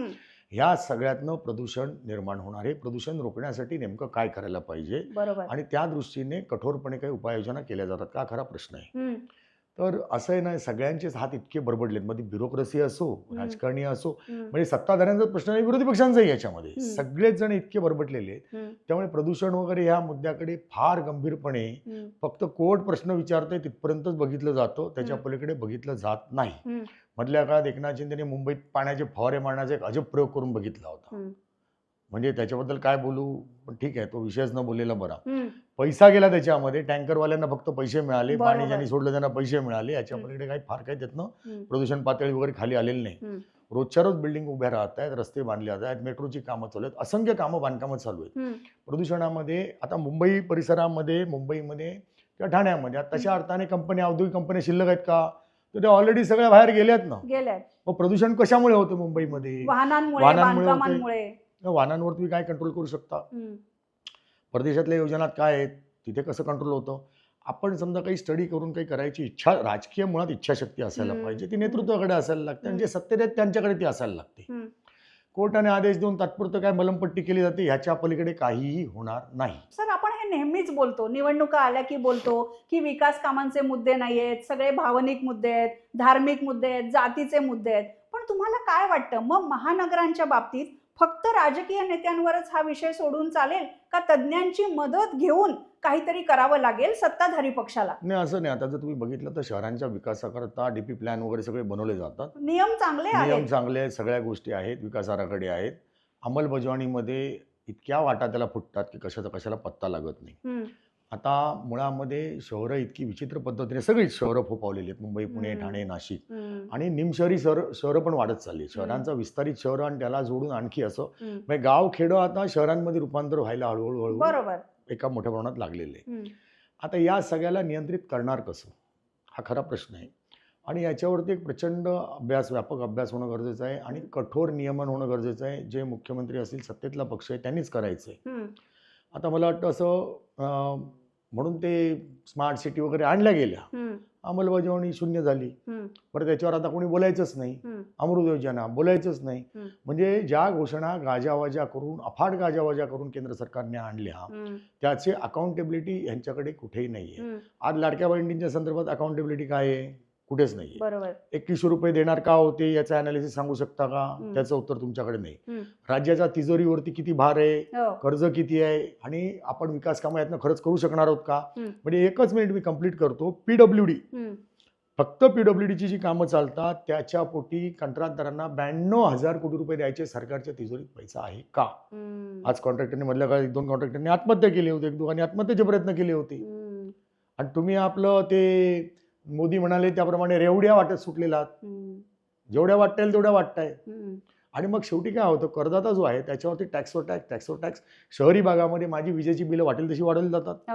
ह्या सगळ्यातनं प्रदूषण निर्माण होणार आहे. प्रदूषण रोखण्यासाठी नेमकं काय करायला पाहिजे बरोबर. आणि त्या दृष्टीने कठोरपणे काही उपाययोजना केल्या जातात का, खरा प्रश्न आहे. तर असं आहे ना, सगळ्यांचेच हात इतके बडबडलेत, मध्ये ब्युरोक्रेसी असो, राजकारणी असो, म्हणजे सत्ताधाऱ्यांचा प्रश्न नाही, विरोधी पक्षांचाही याच्यामध्ये सगळेच जण इतके बरबडलेले आहेत. त्यामुळे प्रदूषण वगैरे ह्या मुद्द्याकडे फार गंभीरपणे फक्त कोर्ट प्रश्न विचारतोय तिथपर्यंतच बघितलं जातं, त्याच्या पलीकडे बघितलं जात नाही. मधल्या काळात एकनाथ शिंदेने मुंबईत पाण्याचे फवारे मारण्याचा एक अजब प्रयोग करून बघितला होता. म्हणजे त्याच्याबद्दल काय बोलू, पण ठीक आहे, तो विषयच न बोललेला बरा. पैसा गेला त्याच्यामध्ये, टँकरवाल्यांना फक्त पैसे मिळाले, पाणी ज्यांनी सोडलं त्यांना पैसे मिळाले, याच्या पलीकडे काही फार काही त्यातनं प्रदूषण पातळी वगैरे खाली आलेली नाही. रोजच्या रोज बिल्डिंग उभ्या राहत आहेत, रस्ते बांधले जात आहेत, मेट्रोची कामं चालू आहेत, असंख्य कामं बांधकामं चालू आहेत. प्रदूषणामध्ये आता मुंबई परिसरामध्ये, मुंबईमध्ये किंवा ठाण्यामध्ये तशा अर्थाने कंपन्या, औद्योगिक कंपन्या शिल्लक आहेत का? तर त्या ऑलरेडी सगळ्या बाहेर गेल्यात ना. मग प्रदूषण कशामुळे होतं मुंबईमध्ये? वाहनांमुळे होते. वाहनांवर तुम्ही काय कंट्रोल करू शकता? परदेशातल्या योजनात काय आहेत, तिथे कसं कंट्रोल होतं? आपण समजा काही स्टडी करून काही करायची इच्छा, राजकीय मुळात इच्छाशक्ती असायला पाहिजे, ती नेतृत्वाकडे असायला लागते, आणि जे सत्तेत आहेत त्यांच्याकडे ती असायला लागते. कोर्टाने आदेश देऊन तात्पुरतं काय मलमपट्टी केली जाते, ह्याच्या पलीकडे काहीही होणार नाही. सर, आपण हे नेहमीच बोलतो, निवडणुका आल्या की बोलतो की विकास कामांचे मुद्दे नाही आहेत, सगळे भावनिक मुद्दे आहेत, धार्मिक मुद्दे आहेत, जातीचे मुद्दे आहेत. पण तुम्हाला काय वाटतं, मग महानगरांच्या बाबतीत फक्त राजकीय नेत्यांवरच हा विषय सोडून चालेल का तज्ज्ञांची मदत घेऊन काहीतरी करावं लागेल सत्ताधारी पक्षाला? नाही, असं नाही. आता जर तुम्ही बघितलं तर शहरांच्या विकासाकरता डीपी प्लॅन वगैरे सगळे बनवले जातात, नियम चांगले आहेत, सगळ्या गोष्टी आहेत, विकास आराखडे आहेत. अंमलबजावणीमध्ये इतक्या वाटा त्याला फुटतात की कशाला पत्ता लागत नाही. आता मुळामध्ये शहरं इतकी विचित्र पद्धतीने सगळीच शहरं फोपावलेली आहेत, मुंबई, पुणे, ठाणे, नाशिक, आणि निमशहरी शहरं पण वाढत चालली. शहरांचा विस्तारित शहरं आणि त्याला जोडून आणखी असं म्हणजे गाव खेडं आता शहरांमध्ये रूपांतर व्हायला हळूहळू बरोबर एका मोठ्या प्रमाणात लागलेले आहे. आता या सगळ्याला नियंत्रित करणार कसं, हा खरा प्रश्न आहे. आणि याच्यावरती एक प्रचंड व्यापक अभ्यास होणं गरजेचं आहे आणि कठोर नियमन होणं गरजेचं आहे. जे मुख्यमंत्री असतील, सत्तेतला पक्ष आहे, त्यांनीच करायचं आहे. आता मला वाटतं असं म्हणून ते स्मार्ट सिटी वगैरे आणल्या गेल्या, अंमलबजावणी शून्य झाली, बरं त्याच्यावर आता कोणी बोलायचंच नाही. अमृत योजना बोलायचंच नाही. म्हणजे ज्या घोषणा गाजावाजा करून, अफाट गाजावाजा करून केंद्र सरकारने आणल्या, त्याचे अकाउंटेबिलिटी यांच्याकडे कुठेही नाही आहे. आज लाडक्या बहिणींच्या संदर्भात अकाउंटेबिलिटी काय आहे? कुठेच नाही. बरोबर. 2100 रुपये देणार का होते याचं अनालिसिस सांगू शकता का? त्याचं उत्तर तुमच्याकडे नाही. राज्याच्या तिजोरीवरती किती भार आहे, कर्ज किती आहे आणि आपण विकास कामं यातनं खरंच करू शकणार आहोत का? म्हणजे एकच मिनिट मी कंप्लीट करतो. PWD, फक्त PWDची जी कामं चालतात त्याच्या पोटी कंत्राटदारांना 92,000 कोटी रुपये द्यायचे सरकारच्या तिजोरीत पैसा आहे का? आज कॉन्ट्रॅक्टरने मधल्या काळात 1-2 कॉन्ट्रॅक्टरने आत्महत्या केली होती, 1-2 आत्महत्येचे प्रयत्न केले होते. आणि तुम्ही आपलं ते मोदी म्हणाले त्याप्रमाणे रेवड्या वाटत सुटलेला, जेवढ्या वाटता येईल तेवढ्या वाटताय. आणि मग शेवटी काय होतं, करदाता जो आहे त्याच्यावरती टॅक्सवर टॅक्स. शहरी भागामध्ये माझी विजेची बिलं वाटेल तशी वाढवली जातात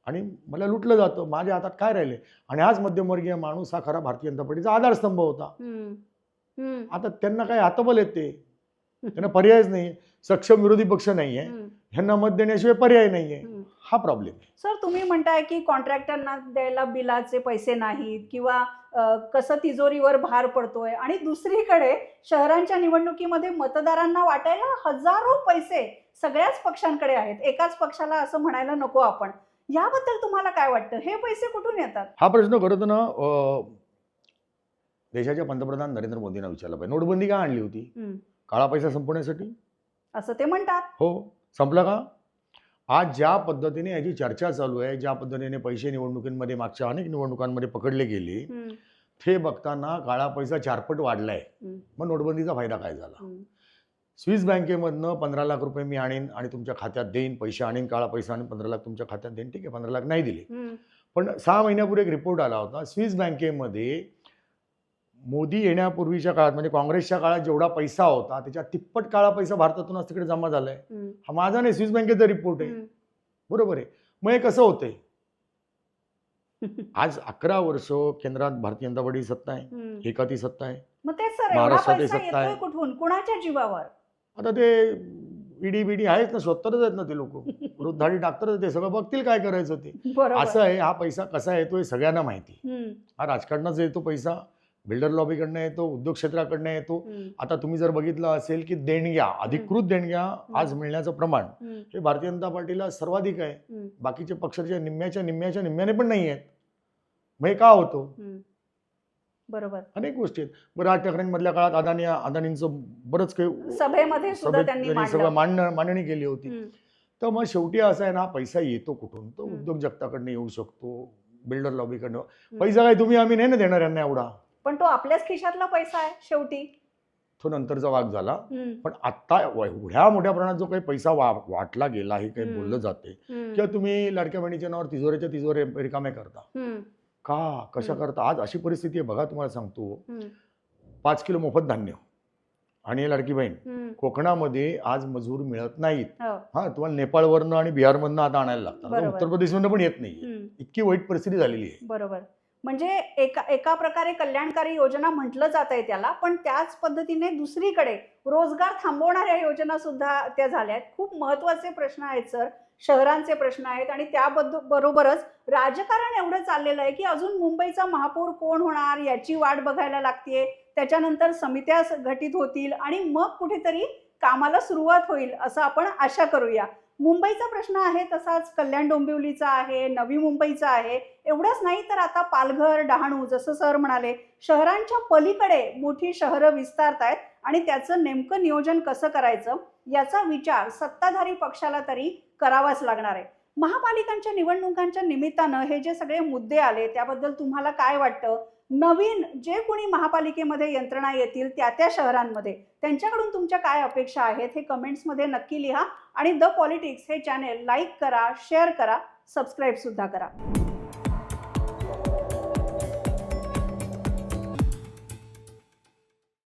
आणि मला लुटलं जातं. माझ्या हातात काय राहिले? आणि आज मध्यमवर्गीय माणूस हा खरा भारतीय जनता पार्टीचा आधारस्तंभ होता. आता त्यांना काय हातबल येते, त्यांना पर्यायच नाही. सक्षम विरोधी पक्ष नाहीये, ह्यांना मत देण्याशिवाय पर्याय नाहीये. हा प्रॉब्लेम आहे. सर, तुम्ही म्हणताय की कॉन्ट्रॅक्टरना द्यायला बिलाचे पैसे नाहीत किंवा कसं तिजोरीवर भार पडतोय आणि दुसरीकडे शहरांच्या निवडणुकीमध्ये मतदारांना वाटायला हजारो पैसे सगळ्याच पक्षांकडे आहेत. एकाच पक्षाला असं म्हणायला नको आपण. याबद्दल तुम्हाला काय वाटतं? हे पैसे कुठून येतात? हा प्रश्न खरं तर ना देशाच्या पंतप्रधान नरेंद्र मोदींना विचारला पाहिजे. नोटबंदी का आणली होती? काळा पैसा संपवण्यासाठी, असं ते म्हणतात. हो, संपला का? आज ज्या पद्धतीने याची चर्चा चालू आहे, ज्या पद्धतीने पैसे निवडणुकीमध्ये मागच्या अनेक निवडणुकांमध्ये पकडले गेले, ते बघताना काळा पैसा 4 पट वाढलाय. मग नोटबंदीचा फायदा काय झाला? स्विस बँकेमधनं 15 लाख रुपये मी आणीन आणि तुमच्या खात्यात देईन, पैसे आणीन, काळा पैसा आणि 15 लाख तुमच्या खात्यात देईन. ठीक आहे, 15 लाख नाही दिले. पण 6 महिन्यापूर्वी एक रिपोर्ट आला होता. स्विस बँकेमध्ये मोदी येण्यापूर्वीच्या काळात म्हणजे काँग्रेसच्या काळात जेवढा पैसा होता त्याच्या तिप्पट काळा पैसा भारतातूनच तिकडे जमा झालाय. हा माझा नाही, स्विस बँकेचा रिपोर्ट आहे. बरोबर आहे. मग हे कसं होतंय? आज 11 वर्ष केंद्रात भारतीय जनता पार्टी सत्ता आहे, एकाती सत्ता आहे. मग ते सर, महाराष्ट्रात पैसा सत्ता आहे. येतोय कुठून, कुणाच्या जीवावर? आता ते ईडी आहेत ना, स्वतःच आहेत ना ते लोक, वृद्धाडी डॉक्टर, ते सगळं बघतील काय करायचं ते. असं आहे. हा पैसा कसा येतोय सगळ्यांना माहिती. हा राजकारणाचा येतो पैसा, बिल्डर लॉबीकडनं येतो, उद्योग क्षेत्राकडनं येतो. आता तुम्ही जर बघितलं असेल की देणग्या, अधिकृत देणग्या आज मिळण्याचं प्रमाण हे भारतीय जनता पार्टीला सर्वाधिक आहे. बाकीचे पक्षाच्या निम्म्याने पण नाही आहेत. मग हे का होतं? बरोबर, अनेक गोष्टी आहेत. बरं, राज ठाकरेंमधल्या काळात अदानींचं बरंच काही सभेमध्ये सगळं मांडणी केली होती. तर मग शेवटी असं आहे ना, पैसा येतो कुठून? तो उद्योग जगताकडनं येऊ शकतो, बिल्डर लॉबीकडनं. पैसा काय तुम्ही आम्ही नाही ना देणार यांना एवढा, पण तो आपल्याच खिशातला पैसा आहे शेवटी. तो नंतरचा वाद झाला. पण आता एवढ्या मोठ्या प्रमाणात जो काही पैसा वाटला गेला हे काही बोललं जाते किंवा तुम्ही लाडक्या बहिणीच्या नावावर तिजोरे रिकामे करता का, कशा करता? आज अशी परिस्थिती आहे बघा, तुम्हाला सांगतो. 5 किलो मोफत धान्य आणि लाडकी बहीण. कोकणामध्ये आज मजूर मिळत नाहीत. हा, तुम्हाला नेपाळवरनं आणि बिहारमधनं आता आणायला लागतात. उत्तर प्रदेशमधनं पण येत नाही. इतकी वाईट परिस्थिती झालेली आहे. बरोबर. म्हणजे एका प्रकारे कल्याणकारी योजना म्हटलं जात आहे त्याला, पण त्याच पद्धतीने दुसरीकडे रोजगार थांबवणाऱ्या योजना सुद्धा त्या झाल्या आहेत. खूप महत्वाचे प्रश्न आहेत सर, शहरांचे प्रश्न आहेत आणि त्याबरोबरच राजकारण एवढं चाललेलं आहे की अजून मुंबईचा महापौर कोण होणार याची वाट बघायला लागतेय. त्याच्यानंतर समित्या गठीत होतील आणि मग कुठेतरी कामाला सुरुवात होईल असं आपण आशा करूया. मुंबईचा प्रश्न आहे, तसाच कल्याण डोंबिवलीचा आहे, नवी मुंबईचा आहे. एवढंच नाही तर आता पालघर, डहाणू, जसं सर म्हणाले, शहरांच्या पलीकडे मोठी शहरं विस्तारतायत आणि त्याचं नेमकं नियोजन कसं करायचं याचा विचार सत्ताधारी पक्षाला तरी करावाच लागणार आहे. महापालिकांच्या निवडणुकांच्या निमित्तानं हे जे सगळे मुद्दे आले त्याबद्दल तुम्हाला काय वाटतं? नवीन जे कोणी महापालिकेमध्ये यंत्रणा येतील त्या शहरांमध्ये त्यांच्याकडून तुमच्या काय अपेक्षा आहेत हे कमेंट्समध्ये नक्की लिहा आणि द पॉलिटिक्स हे चॅनेल लाईक करा, शेअर करा, सबस्क्राईब सुद्धा करा.